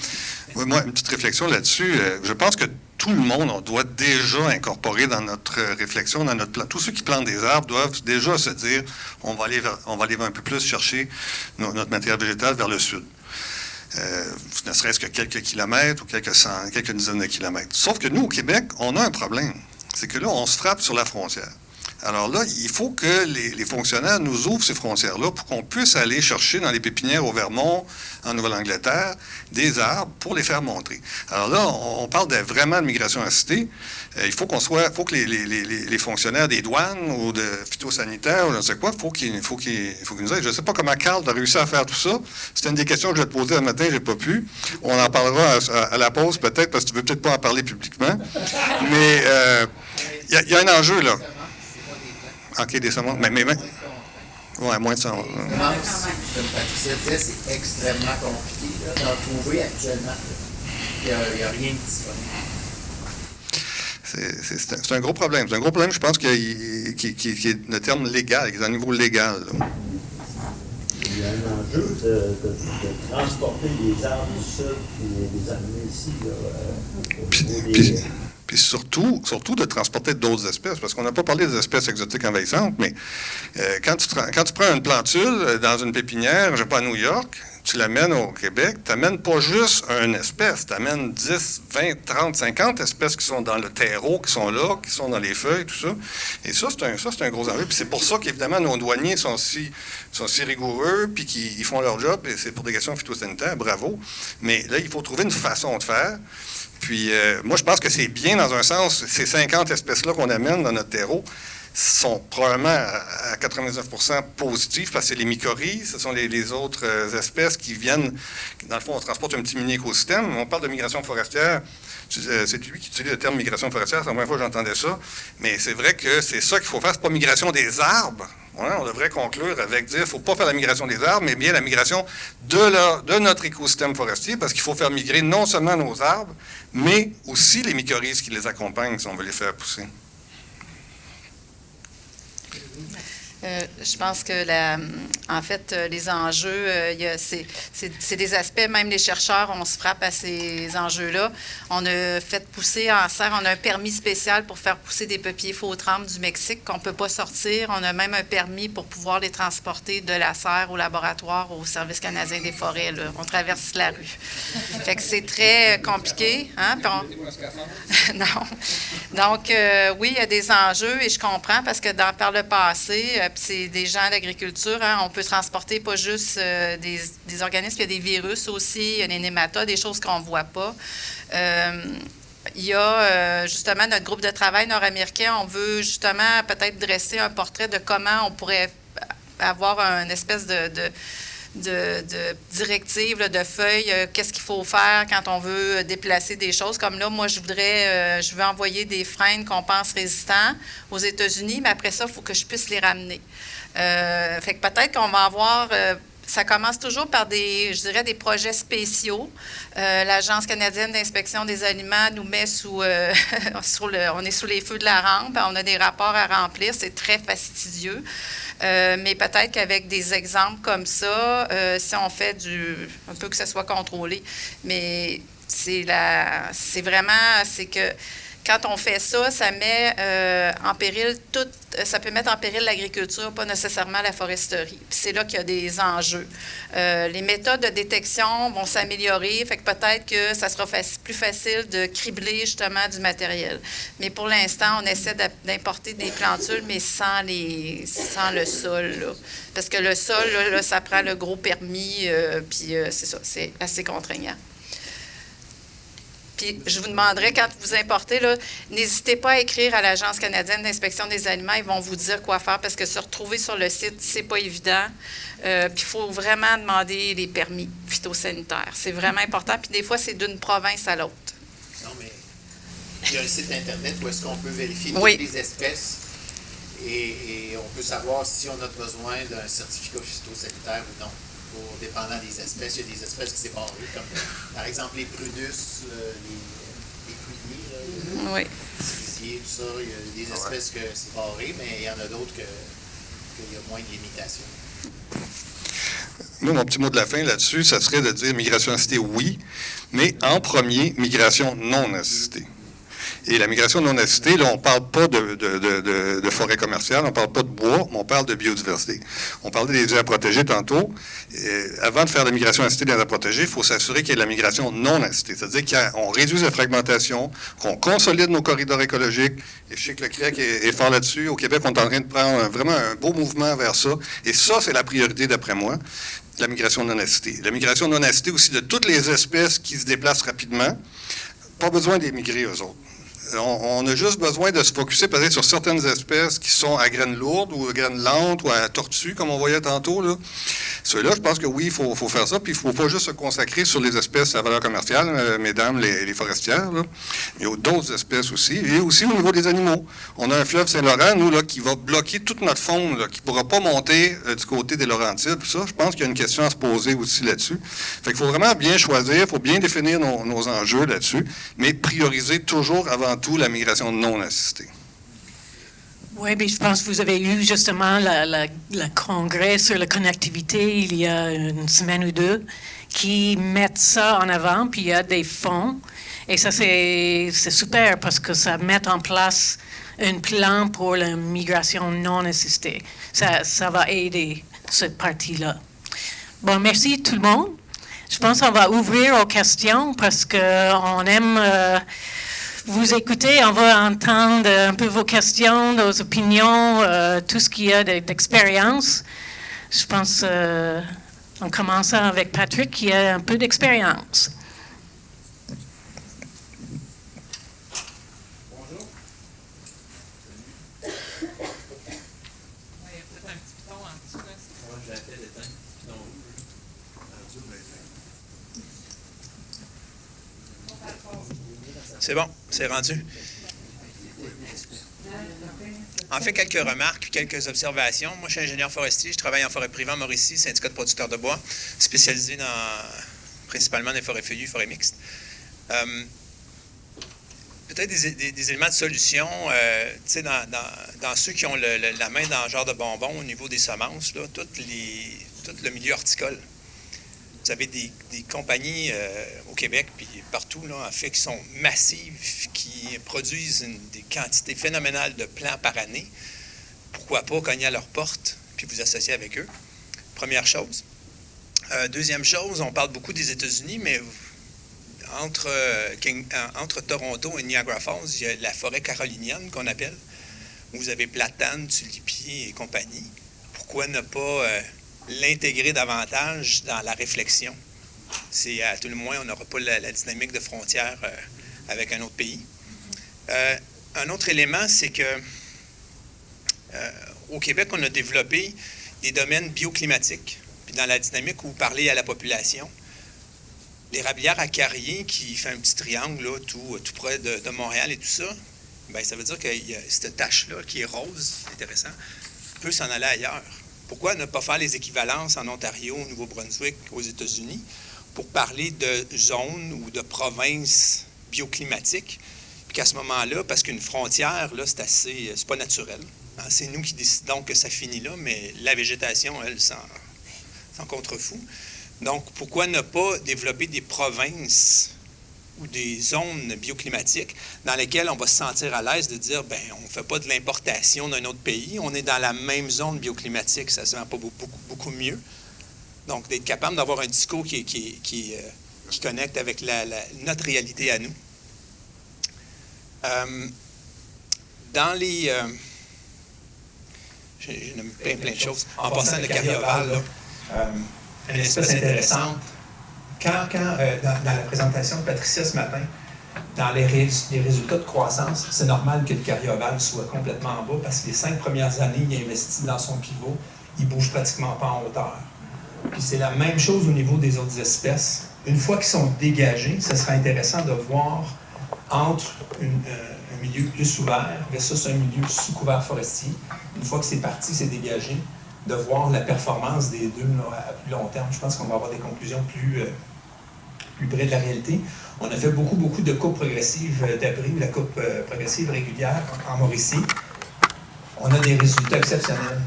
[SPEAKER 2] Oui, moi, une petite réflexion là-dessus. Je pense que tout le monde, on doit déjà incorporer dans notre réflexion, dans notre plan. Tous ceux qui plantent des arbres doivent déjà se dire, on va aller un peu plus chercher notre matériel végétal vers le sud. Ne serait-ce que quelques kilomètres ou quelques dizaines de kilomètres. Sauf que nous, au Québec, on a un problème. C'est que là, on se frappe sur la frontière. Alors là, il faut que les fonctionnaires nous ouvrent ces frontières-là pour qu'on puisse aller chercher dans les pépinières au Vermont, en Nouvelle-Angleterre, des arbres pour les faire montrer. Alors là, on parle vraiment de migration assistée. Il faut que les fonctionnaires des douanes ou de phytosanitaires ou je ne sais quoi, il faut qu'ils nous aident. Je ne sais pas comment Carl a réussi à faire tout ça. C'était une des questions que je vais te poser un matin, je n'ai pas pu. On en parlera à la pause peut-être, parce que tu ne veux peut-être pas en parler publiquement. Mais il y a un enjeu, là. OK, des semences. Mais oui, moins de semences.
[SPEAKER 8] Comme Patricia disait, c'est extrêmement compliqué d'en trouver actuellement. Il n'y a rien de disponible.
[SPEAKER 2] C'est un gros problème. C'est un gros problème, je pense, qui est le terme légal, qui est à un niveau légal. Là.
[SPEAKER 9] Il y a un enjeu de transporter des arbres du sud et les amener ici. Là,
[SPEAKER 2] Puis surtout de transporter d'autres espèces, parce qu'on n'a pas parlé des espèces exotiques envahissantes, mais quand tu prends une plantule dans une pépinière, je ne sais pas, à New York, tu l'amènes au Québec, tu n'amènes pas juste une espèce, tu amènes 10, 20, 30, 50 espèces qui sont dans le terreau, qui sont là, qui sont dans les feuilles, tout ça. Et ça, c'est un gros enjeu. Puis c'est pour ça qu'évidemment, nos douaniers sont si rigoureux, puis qu'ils font leur job, et c'est pour des questions phytosanitaires, bravo. Mais là, il faut trouver une façon de faire. Puis, moi, je pense que c'est bien dans un sens, ces 50 espèces-là qu'on amène dans notre terreau sont probablement à 99% positives parce que c'est les mycorhizes, ce sont les autres espèces qui viennent, dans le fond, on transporte un petit mini-écosystème. On parle de migration forestière, c'est lui qui utilise le terme migration forestière, c'est la première fois que j'entendais ça, mais c'est vrai que c'est ça qu'il faut faire, c'est pas migration des arbres. Ouais, on devrait conclure avec dire qu'il ne faut pas faire la migration des arbres, mais bien la migration de notre écosystème forestier, parce qu'il faut faire migrer non seulement nos arbres, mais aussi les mycorhizes qui les accompagnent si on veut les faire pousser.
[SPEAKER 5] Je pense que, en fait, les enjeux, c'est des aspects, même les chercheurs, on se frappe à ces enjeux-là. On a fait pousser en serre, on a un permis spécial pour faire pousser des peupliers faux-trempe du Mexique qu'on ne peut pas sortir. On a même un permis pour pouvoir les transporter de la serre au laboratoire, au Service canadien des forêts. Là. On traverse la rue. Fait que c'est très compliqué. Hein? Non. Donc, oui, il y a des enjeux et je comprends parce que par le passé, puis c'est des gens d'agriculture, hein, on peut transporter pas juste des organismes, il y a des virus aussi, il y a des nématodes, des choses qu'on ne voit pas. Il y a justement notre groupe de travail nord-américain, on veut justement peut-être dresser un portrait de comment on pourrait avoir une espèce de directives, là, de feuilles, qu'est-ce qu'il faut faire quand on veut déplacer des choses. Comme là, moi, je veux envoyer des freins qu'on pense résistants aux États-Unis, mais après ça, il faut que je puisse les ramener. Fait que peut-être qu'on va avoir... ça commence toujours par des projets spéciaux. L'Agence canadienne d'inspection des aliments nous met on est sous les feux de la rampe, on a des rapports à remplir, c'est très fastidieux. Mais peut-être qu'avec des exemples comme ça, si on fait un peu que ça soit contrôlé, mais c'est que quand on fait ça, ça met en péril ça peut mettre en péril l'agriculture, pas nécessairement la foresterie. Puis c'est là qu'il y a des enjeux. Les méthodes de détection vont s'améliorer, fait que peut-être que ça sera plus facile de cribler justement du matériel. Mais pour l'instant, on essaie d'importer des plantules, mais sans le sol, là. Parce que le sol, là, ça prend le gros permis, puis c'est ça, c'est assez contraignant. Puis je vous demanderais, quand vous importez, là, n'hésitez pas à écrire à l'Agence canadienne d'inspection des aliments. Ils vont vous dire quoi faire parce que se retrouver sur le site, c'est pas évident. Puis il faut vraiment demander les permis phytosanitaires. C'est vraiment important. Puis des fois, c'est d'une province à l'autre.
[SPEAKER 8] Non, mais il y a un site Internet où est-ce qu'on peut vérifier toutes les espèces et on peut savoir si on a besoin d'un certificat phytosanitaire ou non. Dépendant des espèces, il y a des espèces qui sont barrées, comme par exemple les prunus, les pruniers, les cerisiers, tout ça. Il y a des espèces que c'est barré, mais il y en a d'autres qu'il y a moins de limitations.
[SPEAKER 2] Moi, mon petit mot de la fin là-dessus, ça serait de dire migration assistée, oui, mais en premier, migration non assistée. Et la migration non assistée, là, on ne parle pas de forêt commerciale, on ne parle pas de bois, mais on parle de biodiversité. On parlait des aires protégées tantôt. Avant de faire la migration assistée dans les aires protégées, il faut s'assurer qu'il y ait de la migration non assistée. C'est-à-dire qu'on réduise la fragmentation, qu'on consolide nos corridors écologiques. Et je sais que le CREC est fort là-dessus. Au Québec, on est en train de prendre vraiment un beau mouvement vers ça. Et ça, c'est la priorité, d'après moi, la migration non assistée. La migration non assistée aussi de toutes les espèces qui se déplacent rapidement. Pas besoin d'émigrer, eux autres. On a juste besoin de se focusser peut-être sur certaines espèces qui sont à graines lourdes ou à graines lentes ou à tortues, comme on voyait tantôt, là. Ceux-là, je pense que oui, il faut faire ça. Puis il ne faut pas juste se consacrer sur les espèces à valeur commerciale, mesdames, les forestières, là. Il y a d'autres espèces aussi. Et aussi au niveau des animaux. On a un fleuve Saint-Laurent, nous, là, qui va bloquer toute notre faune, là, qui ne pourra pas monter du côté des Laurentides. Puis ça, je pense qu'il y a une question à se poser aussi là-dessus. Fait qu'il faut vraiment bien choisir, il faut bien définir nos enjeux là-dessus, mais prioriser toujours avant tout la migration non assistée.
[SPEAKER 3] Oui, mais je pense que vous avez eu justement le congrès sur la connectivité il y a une semaine ou deux qui mettent ça en avant, puis il y a des fonds. Et ça, c'est super parce que ça met en place un plan pour la migration non assistée. Ça va aider cette partie-là. Bon, merci tout le monde. Je pense qu'on va ouvrir aux questions parce qu'on aime... vous écoutez, on va entendre un peu vos questions, vos opinions, tout ce qu'il y a d'expérience. Je pense en commençant avec Patrick, qui a un peu d'expérience.
[SPEAKER 1] Bonjour. Il y a peut-être un petit piton en dessous. Moi, j'ai la tête éteinte.
[SPEAKER 10] C'est bon, c'est rendu. En fait, quelques remarques, quelques observations. Moi, je suis ingénieur forestier, je travaille en forêt privée en Mauricie, syndicat de producteurs de bois, spécialisé principalement dans les forêts feuillues, forêts mixtes. peut-être des éléments de solution. Dans ceux qui ont la main dans le genre de bonbons au niveau des semences, là, tout le milieu horticole. Vous avez des compagnies au Québec puis partout, là, en fait, qui sont massives, qui produisent des quantités phénoménales de plants par année. Pourquoi pas cogner à leur porte puis vous associer avec eux? Première chose. Deuxième chose, on parle beaucoup des États-Unis, mais entre Toronto et Niagara Falls, il y a la forêt carolinienne qu'on appelle, où vous avez platanes, tulipiers et compagnie. Pourquoi ne pas l'intégrer davantage dans la réflexion? C'est à tout le moins, on n'aura pas la dynamique de frontière avec un autre pays. Un autre élément, c'est que au Québec, on a développé des domaines bioclimatiques. Puis dans la dynamique où vous parlez à la population, l'érablière à Carrier, qui fait un petit triangle là, tout près de Montréal et tout ça, bien, ça veut dire que cette tache-là, qui est rose, c'est intéressant, peut s'en aller ailleurs. Pourquoi ne pas faire les équivalences en Ontario, au Nouveau-Brunswick, aux États-Unis, pour parler de zones ou de provinces bioclimatiques, puis qu'à ce moment-là, parce qu'une frontière, là, c'est pas naturel. Hein, c'est nous qui décidons que ça finit là, mais la végétation, elle, s'en contrefout. Donc, pourquoi ne pas développer des provinces ou des zones bioclimatiques dans lesquelles on va se sentir à l'aise de dire, bien, on ne fait pas de l'importation d'un autre pays, on est dans la même zone bioclimatique, ça se vend pas beaucoup mieux. Donc, d'être capable d'avoir un discours qui connecte avec notre réalité à nous. Dans les... j'ai nommé plein de choses. En passant le carrier-ovale, là, une espèce intéressante. Quand dans la présentation de Patricia ce matin, dans les résultats de croissance, c'est normal que le carrier-ovale soit complètement en bas parce que les 5 premières années, il investit dans son pivot, il ne bouge pratiquement pas en hauteur. Puis c'est la même chose au niveau des autres espèces. Une fois qu'ils sont dégagés, ce sera intéressant de voir entre un milieu plus ouvert versus un milieu sous couvert forestier. Une fois que c'est parti, c'est dégagé, de voir la performance des deux là, à plus long terme. Je pense qu'on va avoir des conclusions plus près de la réalité. On a fait beaucoup de coupes progressives d'abri, la coupe progressive régulière en Mauricie. On a des résultats exceptionnels.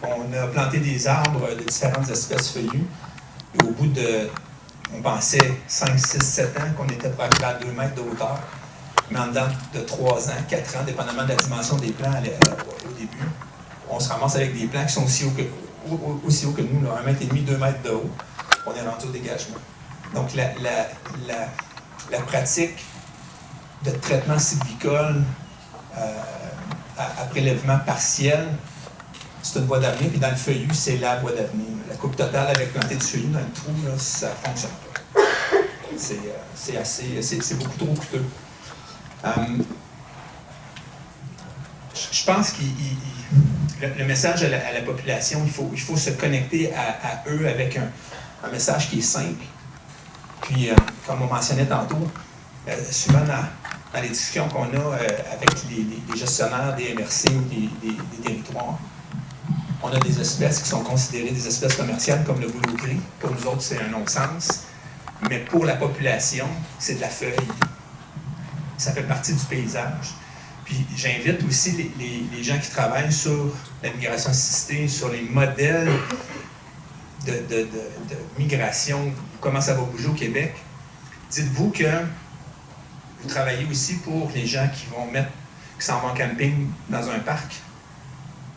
[SPEAKER 10] On a planté des arbres de différentes espèces feuillues. Et au bout de, on pensait 5, 6, 7 ans qu'on était pour arriver à 2 mètres de hauteur. Mais en dedans de 3 ans, 4 ans, dépendamment de la dimension des plants au début, on se ramasse avec des plants qui sont aussi hauts que nous, là, 1,5 mètre, 2 mètres de haut. On est rendu au dégagement. Donc, la pratique de traitement sylvicole à prélèvement partiel, c'est une voie d'avenir. Puis dans le feuillu, c'est la voie d'avenir. La coupe totale avec planter du feuillu dans le trou, là, ça ne fonctionne pas. C'est beaucoup trop coûteux. Je pense que le message à la population, il faut se connecter à eux avec un message qui est simple. Puis, comme on mentionnait tantôt, souvent dans les discussions qu'on a avec les gestionnaires des MRC ou des territoires, on a des espèces qui sont considérées des espèces commerciales comme le bouleau gris. Pour nous autres, c'est un non-sens. Mais pour la population, c'est de la feuille. Ça fait partie du paysage. Puis j'invite aussi les gens qui travaillent sur la migration assistée, sur les modèles de migration, comment ça va bouger au Québec. Dites-vous que vous travaillez aussi pour les gens qui s'en vont en camping dans un parc.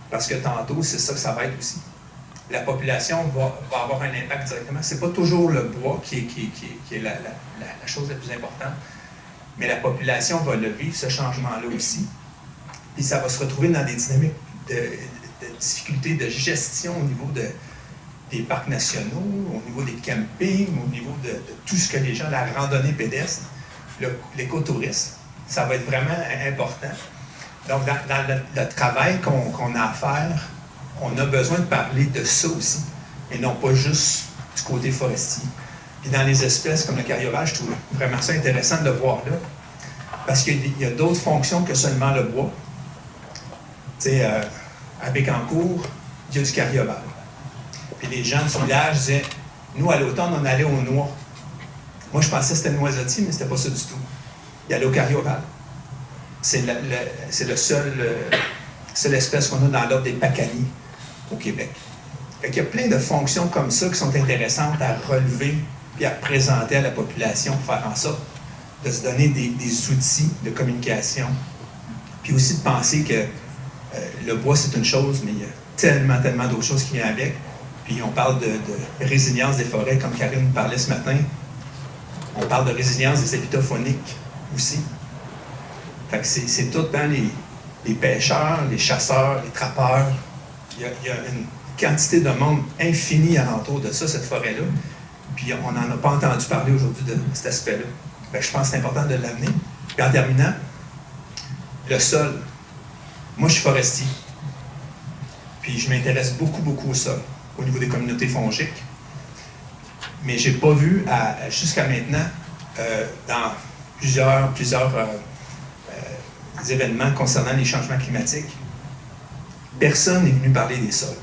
[SPEAKER 10] Parce que tantôt, c'est ça que ça va être aussi. La population va avoir un impact directement. Ce n'est pas toujours le bois qui est la chose la plus importante, mais la population va le vivre, ce changement-là aussi. Puis ça va se retrouver dans des dynamiques de difficultés de gestion au niveau des parcs nationaux, au niveau des campings, au niveau de tout ce que les gens, la randonnée pédestre, l'écotourisme. Ça va être vraiment important. Donc, dans le travail qu'on a à faire, on a besoin de parler de ça aussi, et non pas juste du côté forestier. Puis dans les espèces comme le carrier-ovale, je trouve vraiment ça intéressant de le voir là, parce qu'il y a d'autres fonctions que seulement le bois. Tu sais, à Bécancour, il y a du carrier-ovale. Puis les gens du village disaient, nous, à l'automne, on allait aux noix. Moi, je pensais que c'était le noisetier, mais c'était pas ça du tout. Il y a l'eucaryote. C'est le seule espèce qu'on a dans l'ordre des pacani au Québec. Fait qu'il y a plein de fonctions comme ça qui sont intéressantes à relever et à présenter à la population pour faire en sorte de se donner des outils de communication. Puis aussi de penser que le bois, c'est une chose, mais il y a tellement d'autres choses qui viennent avec. Puis on parle de résilience des forêts, comme Karine parlait ce matin. On parle de résilience des habitats fauniques aussi. Fait que c'est tout dans les pêcheurs, les chasseurs, les trappeurs. Il y a une quantité de monde infinie alentour de ça, cette forêt-là. Puis on n'en a pas entendu parler aujourd'hui de cet aspect-là. Fait que je pense que c'est important de l'amener. Puis en terminant, le sol. Moi, je suis forestier. Puis je m'intéresse beaucoup au sol, au niveau des communautés fongiques. Mais je n'ai pas vu, jusqu'à maintenant, dans plusieurs événements concernant les changements climatiques, personne n'est venu parler des sols.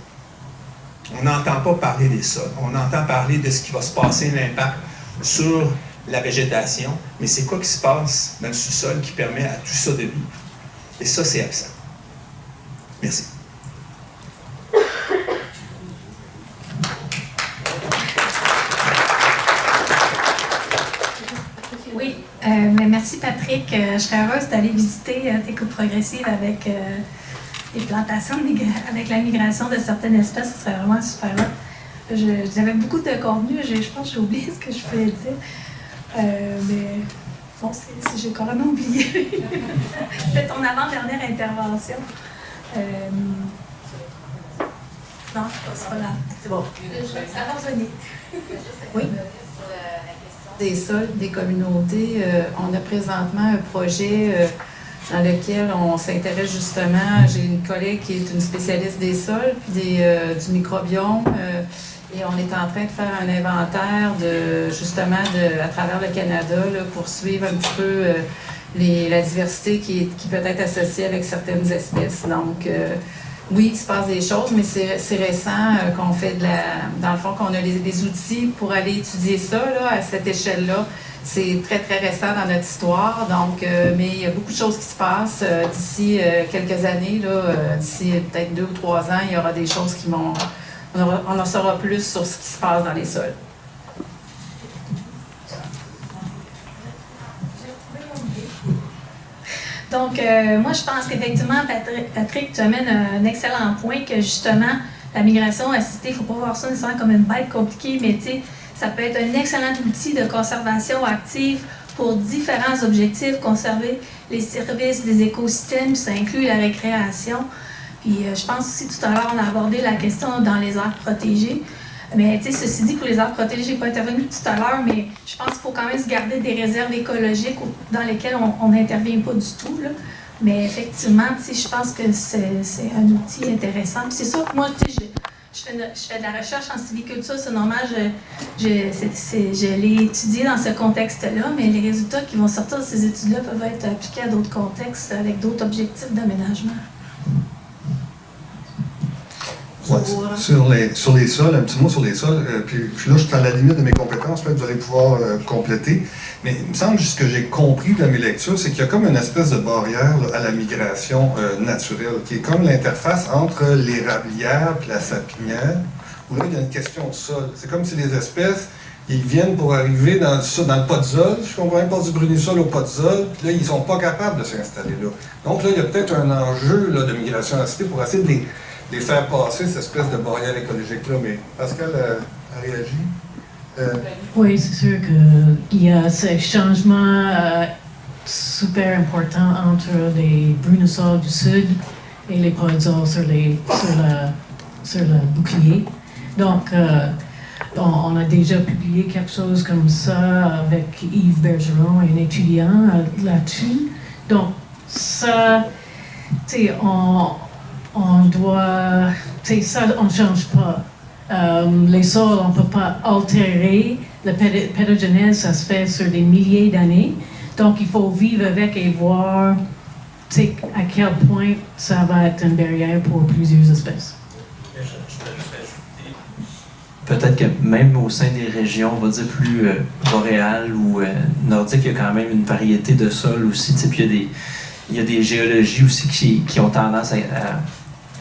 [SPEAKER 10] On n'entend pas parler des sols. On entend parler de ce qui va se passer, l'impact sur la végétation, mais c'est quoi qui se passe dans le sous-sol qui permet à tout ça de vivre? Et ça, c'est absent. Merci.
[SPEAKER 11] Oui, mais merci Patrick. Je serais heureuse d'aller visiter tes coupes progressives avec les plantations, avec la migration de certaines espèces. Ce serait vraiment super hot. J'avais beaucoup de contenu, je pense que j'ai oublié ce que je voulais dire. Mais bon, j'ai carrément oublié. C'était ton avant-dernière intervention. Non, c'est pas là. C'est bon. Ça va revenir. Oui.
[SPEAKER 5] Des sols, des communautés. On a présentement un projet dans lequel on s'intéresse justement. J'ai une collègue qui est une spécialiste des sols, puis du microbiome. Et on est en train de faire un inventaire à travers le Canada là, pour suivre un petit peu la diversité qui peut être associée avec certaines espèces. Donc, oui, il se passe des choses, mais c'est récent qu'on fait dans le fond, qu'on a les outils pour aller étudier ça là, à cette échelle-là. C'est très récent dans notre histoire. Donc, mais il y a beaucoup de choses qui se passent d'ici quelques années. D'ici peut-être 2 ou 3 ans, il y aura des choses qui vont... On en saura plus sur ce qui se passe dans les sols.
[SPEAKER 11] Donc, moi, je pense qu'effectivement, Patrick, tu amènes un excellent point que, justement, la migration assistée, il ne faut pas voir ça nécessairement comme une bête compliquée, mais tu sais, ça peut être un excellent outil de conservation active pour différents objectifs, conserver les services des écosystèmes, ça inclut la récréation. Puis je pense aussi, tout à l'heure, on a abordé la question dans les aires protégées. Mais tu sais, ceci dit, pour les aires protégées, je n'ai pas intervenu tout à l'heure, mais je pense qu'il faut quand même se garder des réserves écologiques dans lesquelles on n'intervient pas du tout, là. Mais effectivement, tu sais, je pense que c'est un outil intéressant. Puis c'est sûr que moi, tu sais, je fais de la recherche en sylviculture, c'est normal, je l'ai étudié dans ce contexte-là, mais les résultats qui vont sortir de ces études-là peuvent être appliqués à d'autres contextes avec d'autres objectifs d'aménagement.
[SPEAKER 2] Ouais, sur les sols, un petit mot sur les sols, puis là je suis à la limite de mes compétences, peut-être vous allez pouvoir compléter, mais il me semble que ce que j'ai compris dans mes lectures, c'est qu'il y a comme une espèce de barrière là, à la migration naturelle, qui est comme l'interface entre l'érablière et la sapinière, où là il y a une question de sol. C'est comme si les espèces, ils viennent pour arriver dans le podzol, je comprends pas, du brunissol au podzol, puis là ils sont pas capables de s'installer là. Donc là il y a peut-être un enjeu là, de migration assistée pour essayer de les faire passer cette espèce de barrière écologique-là. Mais Pascal a réagi.
[SPEAKER 12] Oui, c'est sûr qu'il y a ce changement super important entre les brunnissols du sud et les podzols sur le bouclier. Donc, on a déjà publié quelque chose comme ça avec Yves Bergeron, un étudiant là-dessus. Donc, ça, tu sais, on doit, tu sais, ça, on ne change pas. Les sols, on ne peut pas altérer. La pédogenèse, ça se fait sur des milliers d'années. Donc, il faut vivre avec et voir, tu sais, à quel point ça va être une barrière pour plusieurs espèces.
[SPEAKER 13] peut-être que même au sein des régions, on va dire plus boréales ou nordiques, il y a quand même une variété de sols aussi. Puis il y a des géologies aussi qui ont tendance à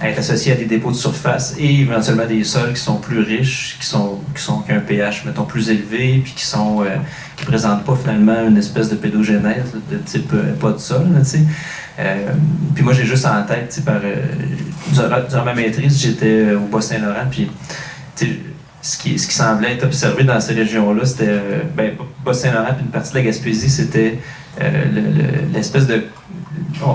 [SPEAKER 13] être associées à des dépôts de surface et éventuellement des sols qui sont plus riches, qui ont un pH, mettons, plus élevé, puis qui présentent pas finalement une espèce de pédogénèse de type pas de sol, tu sais. Puis moi, j'ai juste en tête, durant ma maîtrise, j'étais au Bas-Saint-Laurent, puis ce qui semblait être observé dans ces régions-là, c'était Bas-Saint-Laurent, puis une partie de la Gaspésie, c'était l'espèce de,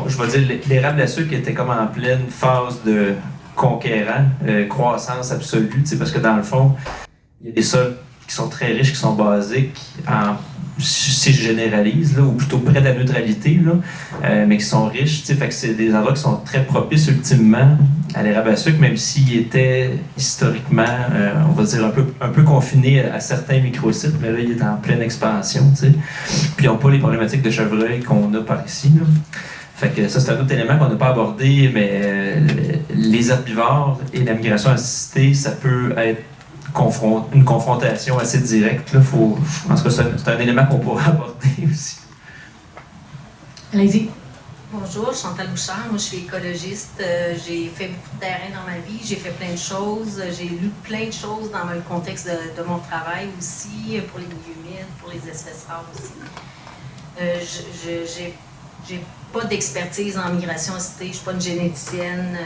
[SPEAKER 13] je vais dire, l'érable à sucre était comme en pleine phase de conquérant, croissance absolue, parce que dans le fond, il y a des sols qui sont très riches, qui sont basiques, si je généralise, là, ou plutôt près de la neutralité, là, mais qui sont riches. Fait que c'est des endroits qui sont très propices ultimement à l'érable à sucre, même s'il était historiquement, on va dire, un peu confiné à certains microsites, mais là, il est en pleine expansion. T'sais. Puis ils n'ont pas les problématiques de chevreuil qu'on a par ici. Là. Fait que ça, c'est un autre élément qu'on n'a pas abordé, mais les herbivores et la migration assistée, ça peut être une confrontation assez directe. Là. En tout cas, c'est un élément qu'on pourrait aborder aussi.
[SPEAKER 12] Allez-y.
[SPEAKER 14] Bonjour, Chantal Bouchard. Moi, je suis écologiste. J'ai fait beaucoup de terrain dans ma vie. J'ai fait plein de choses. J'ai lu plein de choses dans le contexte de mon travail aussi, pour les milieux humides, pour les espèces rares aussi. J'ai pas d'expertise en migration assistée. Je suis pas une généticienne.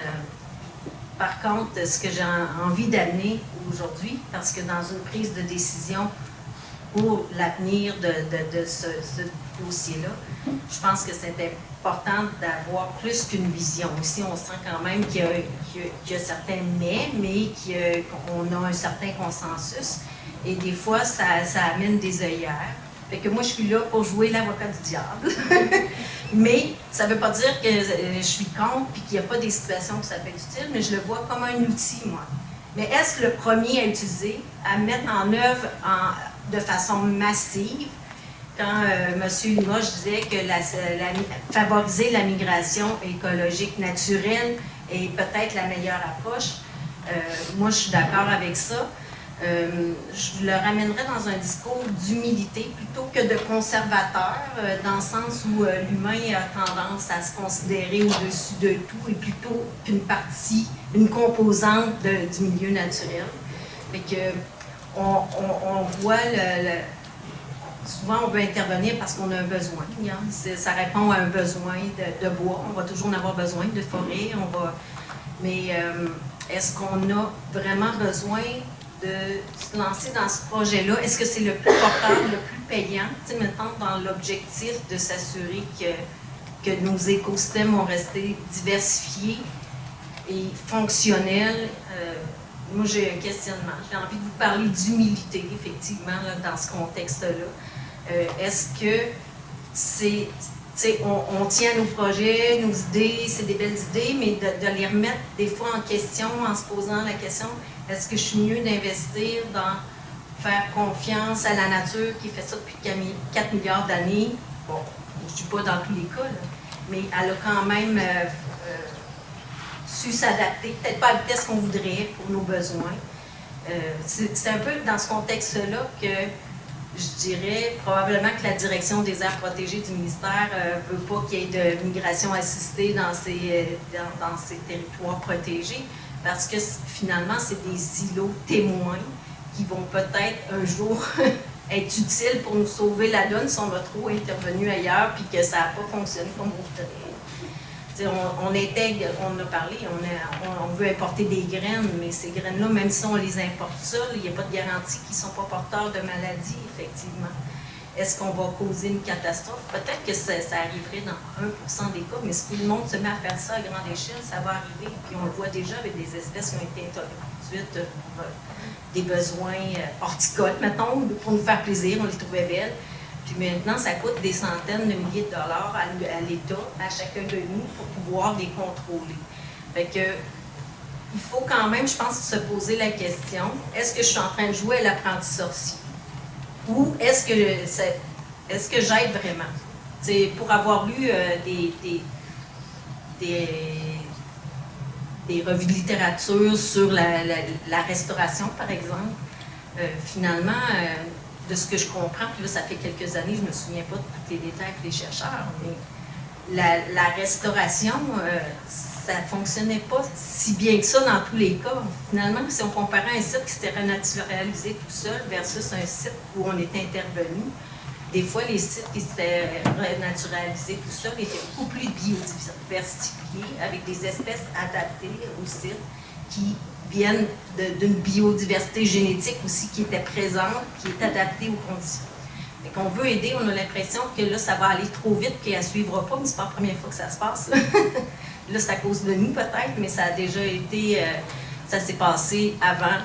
[SPEAKER 14] Par contre, ce que j'ai envie d'amener aujourd'hui, parce que dans une prise de décision pour l'avenir de ce dossier-là, je pense que c'est important d'avoir plus qu'une vision. Ici, on sent quand même qu'il y a certains mais qu'on a un certain consensus. Et des fois, ça amène des œillères. Fait que moi, je suis là pour jouer l'avocat du diable. Mais ça ne veut pas dire que je suis contre et qu'il n'y a pas des situations où ça peut être utile, mais je le vois comme un outil, moi. Mais est-ce le premier à utiliser, à mettre en œuvre de façon massive, quand M. Limoges disait que favoriser la migration écologique naturelle est peut-être la meilleure approche, moi, je suis d'accord avec ça. Je le ramènerais dans un discours d'humilité plutôt que de conservateur, dans le sens où l'humain a tendance à se considérer au-dessus de tout et plutôt une composante du milieu naturel. Fait que on voit souvent on veut intervenir parce qu'on a un besoin. Hein. Ça répond à un besoin de bois. On va toujours en avoir besoin de forêt. Mais est-ce qu'on a vraiment besoin de se lancer dans ce projet-là? Est-ce que c'est le plus porteur, le plus payant? Maintenant, dans l'objectif de s'assurer que nos écosystèmes vont rester diversifiés et fonctionnels. Moi, j'ai un questionnement. J'ai envie de vous parler d'humilité, effectivement, là, dans ce contexte-là. Est-ce que on tient nos projets, nos idées, c'est des belles idées, mais de les remettre des fois en question en se posant la question, est-ce que je suis mieux d'investir dans faire confiance à la nature qui fait ça depuis 4 milliards d'années? Bon, je ne dis pas dans tous les cas, là, mais elle a quand même su s'adapter, peut-être pas à la vitesse qu'on voudrait pour nos besoins. C'est un peu dans ce contexte-là que je dirais probablement que la direction des aires protégées du ministère ne veut pas qu'il y ait de migration assistée dans ces territoires protégés, parce que finalement, c'est des îlots témoins qui vont peut-être un jour être utiles pour nous sauver la donne si on a trop intervenu ailleurs puis que ça n'a pas fonctionné comme on voudrait. On a parlé, on veut importer des graines, mais ces graines-là, même si on les importe seules, il n'y a pas de garantie qu'ils ne sont pas porteurs de maladies, effectivement. Est-ce qu'on va causer une catastrophe? Peut-être que ça arriverait dans 1% des cas, mais si tout le monde se met à faire ça à grande échelle, ça va arriver. Puis on le voit déjà avec des espèces qui ont été introduites pour des besoins horticoles, mettons, pour nous faire plaisir, on les trouvait belles. Puis maintenant, ça coûte des centaines de milliers de dollars à l'État, à chacun de nous, pour pouvoir les contrôler. Fait que, il faut quand même, je pense, se poser la question, est-ce que je suis en train de jouer à l'apprenti sorcier? Ou est-ce que j'aide vraiment? T'sais, pour avoir lu des revues de littérature sur la restauration, par exemple, finalement, de ce que je comprends, puis là, ça fait quelques années, je ne me souviens pas de tous les détails des chercheurs, mais la restauration, ça ne fonctionnait pas si bien que ça dans tous les cas. Finalement, si on comparait un site qui s'était renaturalisé tout seul versus un site où on était intervenu, des fois, les sites qui s'étaient renaturalisés tout seuls étaient beaucoup plus biodiversifiés, avec des espèces adaptées au site qui viennent d'une biodiversité génétique aussi qui était présente, qui est adaptée aux conditions. Fait qu'on veut aider, on a l'impression que là, ça va aller trop vite et qu'elle ne suivra pas, mais c'est pas la première fois que ça se passe. Là, c'est à cause de nous peut-être, mais ça a déjà été, ça s'est passé avant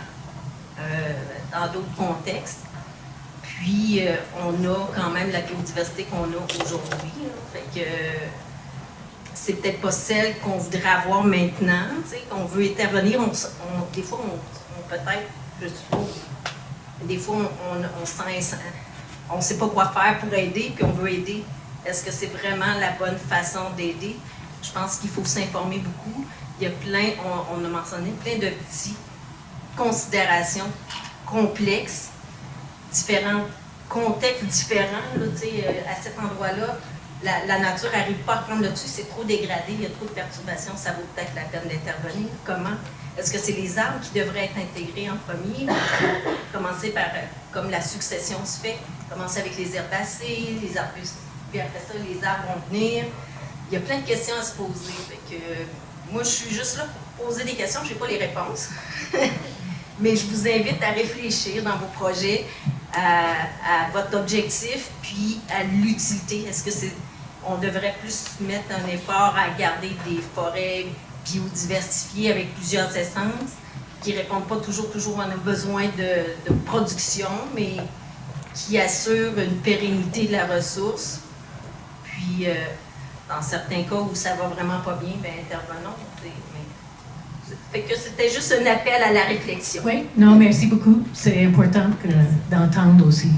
[SPEAKER 14] dans d'autres contextes. Puis, on a quand même la biodiversité qu'on a aujourd'hui. Fait que c'est peut-être pas celle qu'on voudrait avoir maintenant. On veut intervenir. Des fois, peut-être, je suppose, des fois, on ne sait pas quoi faire pour aider, puis on veut aider. Est-ce que c'est vraiment la bonne façon d'aider? Je pense qu'il faut s'informer beaucoup. Il y a plein, on a mentionné plein de petites considérations complexes, différents contextes différents. Là, à cet endroit-là, la nature n'arrive pas à prendre le dessus, c'est trop dégradé, il y a trop de perturbations, ça vaut peut-être la peine d'intervenir. Comment? Est-ce que c'est les arbres qui devraient être intégrés en premier? Commencer par, comme la succession se fait, commencer avec les herbacées, les arbustes, puis après ça, les arbres vont venir. Il y a plein de questions à se poser. Fait que, moi, je suis juste là pour poser des questions, je n'ai pas les réponses. Mais je vous invite à réfléchir dans vos projets à votre objectif, puis à l'utilité. Est-ce que on devrait plus mettre un effort à garder des forêts biodiversifiées avec plusieurs essences qui ne répondent pas toujours à nos besoins de production, mais qui assurent une pérennité de la ressource. Puis, dans certains cas où ça va vraiment pas bien, bien, intervenons. Fait que c'était juste un appel à la réflexion.
[SPEAKER 12] Oui, non, merci beaucoup. C'est important d'entendre aussi.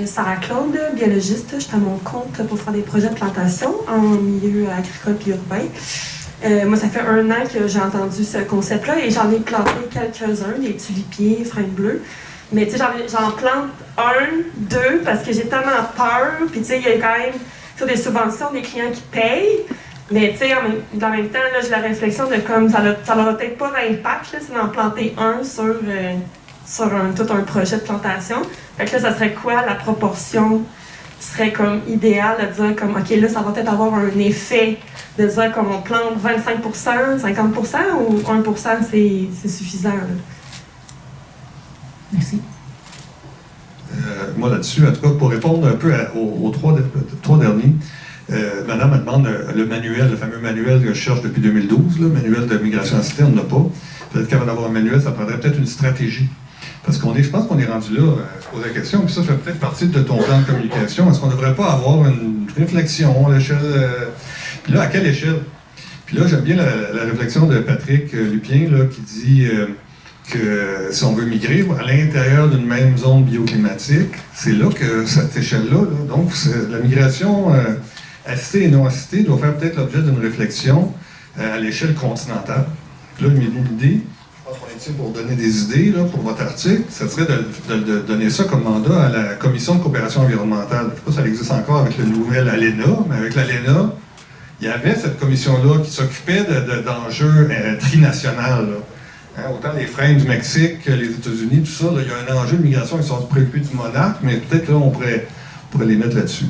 [SPEAKER 15] Sarah Claude, biologiste. Je suis à mon compte pour faire des projets de plantation en milieu agricole et urbain. Moi, ça fait 1 an que j'ai entendu ce concept-là et j'en ai planté quelques-uns, des tulipiers, frênes bleues. Mais tu sais, j'en plante 1, 2 parce que j'ai tellement peur. Puis tu sais, il y a quand même sur des subventions des clients qui payent. Mais tu sais, en même temps, là, j'ai la réflexion de comme ça n'aura peut-être pas d'impact, c'est d'en planter 1 sur tout un projet de plantation. Fait que là, ça serait quoi la proportion serait comme idéale de dire comme OK, là, ça va peut-être avoir un effet de dire comme on plante 25%, 50% ou 1% c'est suffisant. Là.
[SPEAKER 12] Merci.
[SPEAKER 2] Moi, là-dessus, en tout cas, pour répondre un peu aux trois derniers, madame me demande le manuel, le fameux manuel que je cherche depuis 2012, le manuel de migration assistée, on n'en a pas. Peut-être qu'avant d'avoir un manuel, ça prendrait peut-être une stratégie. Parce je pense qu'on est rendu là à se poser la question, puis ça fait peut-être partie de ton plan de communication. Est-ce qu'on ne devrait pas avoir une réflexion à l'échelle... puis là, à quelle échelle? Puis là, j'aime bien la réflexion de Patrick Lupien, là, qui dit que si on veut migrer à l'intérieur d'une même zone bioclimatique, c'est là que cette échelle-là, donc la migration... assistée et non assistée doit faire peut-être l'objet d'une réflexion à l'échelle continentale. Là, une idée, je pense qu'on est ici pour donner des idées là, pour votre article, ça serait de donner ça comme mandat à la Commission de coopération environnementale. Je ne sais pas si ça existe encore avec le nouvel ALENA, mais avec l'ALENA, il y avait cette commission-là qui s'occupait d'enjeux trinationaux. Hein, autant les frênes du Mexique que les États-Unis, tout ça, là, il y a un enjeu de migration qui sont préoccupés du monarque, mais peut-être là, on pourrait les mettre là-dessus.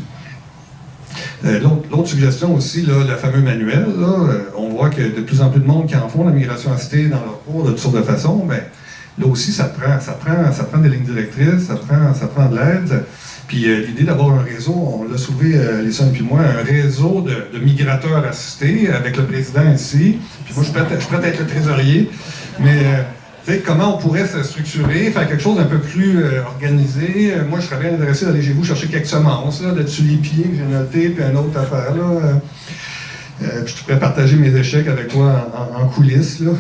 [SPEAKER 2] L'autre suggestion aussi, là, le fameux manuel, là, on voit que de plus en plus de monde qui en font la migration assistée dans leur cours de toutes sortes de façons, bien, là aussi, ça prend des lignes directrices, ça prend de l'aide. Puis l'idée d'avoir un réseau, on l'a soulevé, Alison et moi, un réseau de migrateurs assistés avec le président ici. Puis moi, je suis prêt à être le trésorier, mais... comment on pourrait se structurer, faire quelque chose d'un peu plus organisé. Moi, je serais bien intéressé d'aller chez vous chercher quelques semences là, de tulipiers que j'ai noté, puis une autre affaire. Là. Puis je pourrais partager mes échecs avec toi en coulisses. Là.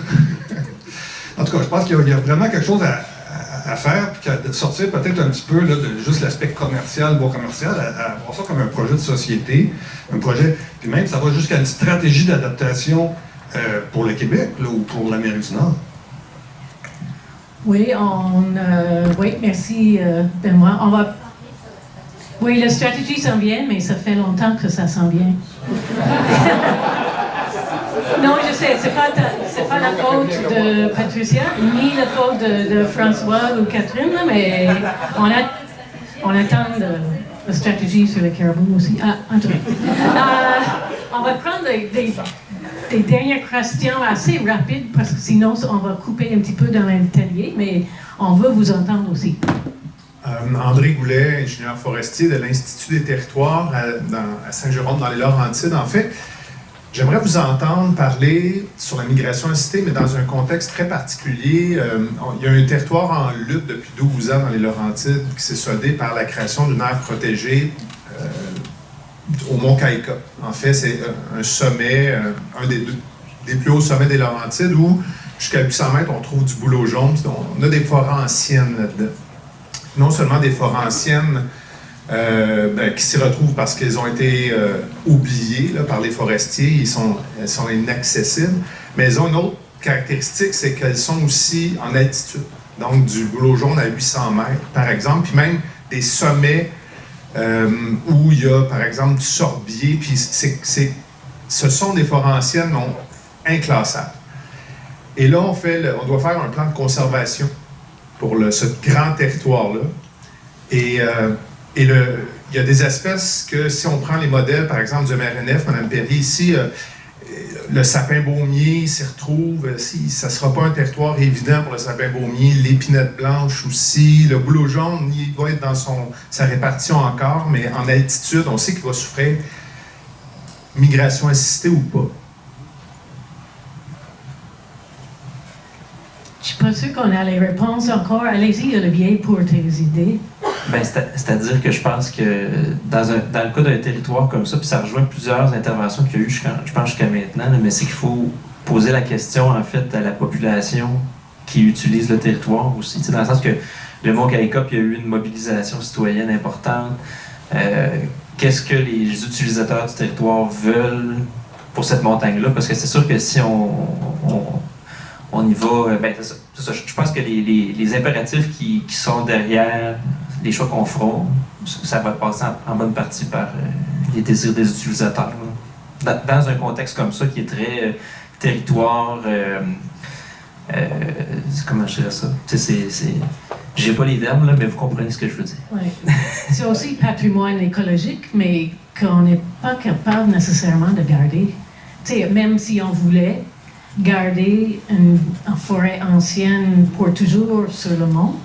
[SPEAKER 2] En tout cas, je pense qu'il y a vraiment quelque chose à faire, puis de sortir peut-être un petit peu là, de juste l'aspect commercial, bois commercial, à voir ça comme un projet de société, un projet, puis même ça va jusqu'à une stratégie d'adaptation pour le Québec là, ou pour l'Amérique du Nord.
[SPEAKER 12] Oui, oui, merci Benoît. Oui, la stratégie s'en vient, mais ça fait longtemps que ça s'en vient. Non, je sais, c'est pas la faute de Patricia, ni la faute de François ou Catherine, mais on attend la stratégie sur les caribous aussi. En tout cas, on va prendre des dernières questions assez rapides, parce que sinon, on va couper un petit peu dans l'atelier, mais on veut vous entendre aussi.
[SPEAKER 16] André Goulet, ingénieur forestier de l'Institut des territoires à Saint-Jérôme, dans les Laurentides. En fait, j'aimerais vous entendre parler sur la migration assistée, mais dans un contexte très particulier. Il y a un territoire en lutte depuis 12 ans dans les Laurentides qui s'est soldé par la création d'une aire protégée au Mont Caïca. En fait, c'est un sommet, un des plus hauts sommets des Laurentides où, jusqu'à 800 mètres, on trouve du bouleau jaune. On a des forêts anciennes là-dedans. Non seulement des forêts anciennes qui s'y retrouvent parce qu'elles ont été oubliées là, par les forestiers, elles sont inaccessibles, mais elles ont une autre caractéristique, c'est qu'elles sont aussi en altitude. Donc du bouleau jaune à 800 mètres, par exemple, puis même des sommets où il y a, par exemple, du sorbier, puis ce sont des forêts anciennes inclassables. Et là, on doit faire un plan de conservation pour ce grand territoire-là. Et il y a des espèces que, si on prend les modèles, par exemple, du MRNF, Mme Perrier, ici, le sapin baumier s'y retrouve. Ça ne sera pas un territoire évident pour le sapin baumier. L'épinette blanche aussi. Le bouleau jaune, il va être dans sa répartition encore, mais en altitude, on sait qu'il va souffrir migration assistée ou pas.
[SPEAKER 12] Je ne suis pas sûre qu'on a les réponses encore. Allez-y, Olivier, pour tes idées.
[SPEAKER 13] Ben, c'est-à-dire que je pense que dans le cas d'un territoire comme ça, puis ça rejoint plusieurs interventions qu'il y a eu, je pense, jusqu'à maintenant, là, mais c'est qu'il faut poser la question, en fait, à la population qui utilise le territoire aussi. Dans le sens que le Mont Caïca, il y a eu une mobilisation citoyenne importante. Qu'est-ce que les utilisateurs du territoire veulent pour cette montagne-là? Parce que c'est sûr que si on y va, c'est ça. Je pense que les impératifs qui sont derrière les choix qu'on fera, ça va passer en bonne partie par les désirs des utilisateurs. Dans un contexte comme ça, qui est très territoire, comment je dirais ça? J'ai pas les termes, là, mais vous comprenez ce que je veux dire.
[SPEAKER 12] Oui. C'est aussi patrimoine écologique, mais qu'on n'est pas capable nécessairement de garder. Même si on voulait garder une forêt ancienne pour toujours sur le mont,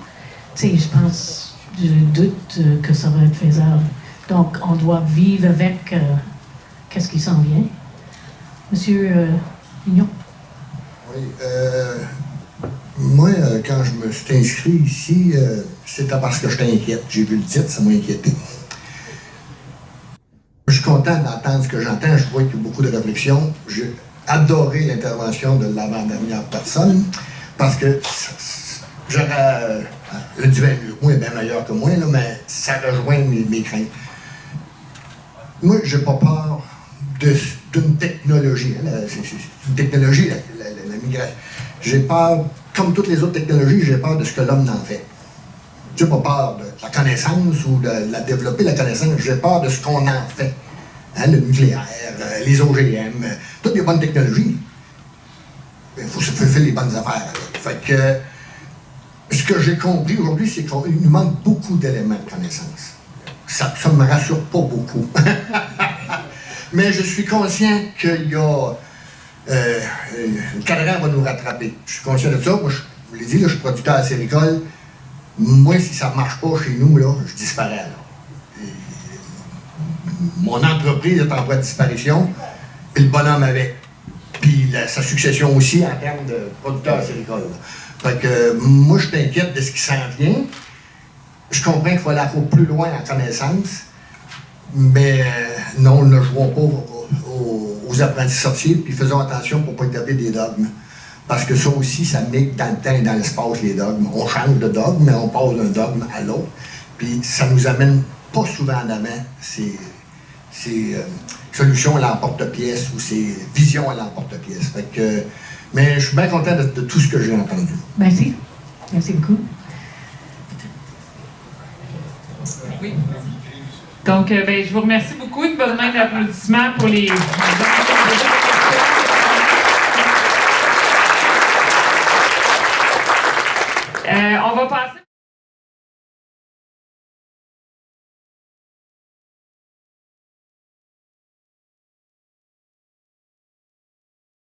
[SPEAKER 12] je doute que ça va être faisable. Donc, on doit vivre avec qu'est-ce qui s'en vient. Monsieur Mignon.
[SPEAKER 17] Oui. Moi, quand je me suis inscrit ici, c'était parce que j'étais inquiète. J'ai vu le titre, ça m'a inquiété. Je suis content d'entendre ce que j'entends. Je vois qu'il y a beaucoup de réflexions. J'ai adoré l'intervention de l'avant-dernière personne parce que j'aurais... Le du moi est bien meilleur que moi, là, mais ça rejoint mes craintes. Moi, j'ai pas peur d'une technologie. Hein, c'est une technologie, la migration. J'ai peur, comme toutes les autres technologies, j'ai peur de ce que l'homme en fait. J'ai pas peur de la connaissance ou de la développer, la connaissance. J'ai peur de ce qu'on en fait. Hein, le nucléaire, les OGM, toutes les bonnes technologies. Il faut se faire les bonnes affaires. Fait que, ce que j'ai compris aujourd'hui, c'est qu'il nous manque beaucoup d'éléments de connaissance. Ça ne me rassure pas beaucoup. Mais je suis conscient qu'il y a... le cadran va nous rattraper. Je suis conscient de ça. Moi, je vous l'ai dit, là, je suis producteur à Séricole. Moi, si ça ne marche pas chez nous, là, je disparais. Là. Mon entreprise est en voie de disparition, puis le bonhomme avec. Puis sa succession aussi en termes de producteur à Séricole. Fait que moi, je t'inquiète de ce qui s'en vient. Je comprends qu'il faut aller plus loin en connaissance, mais non, ne jouons pas aux apprentis sorciers, puis faisons attention pour ne pas établir des dogmes. Parce que ça aussi, ça migre dans le temps et dans l'espace, les dogmes. On change de dogme, mais on passe d'un dogme à l'autre. Puis ça nous amène pas souvent en avant ces solutions à l'emporte-pièce ou ces visions à l'emporte-pièce. Fait que, mais je suis bien content de tout ce que j'ai entendu.
[SPEAKER 12] Merci. Merci beaucoup.
[SPEAKER 1] Oui. Donc, je vous remercie beaucoup. Une bonne main d'applaudissements pour les gens qui ont posé des questions. On va passer.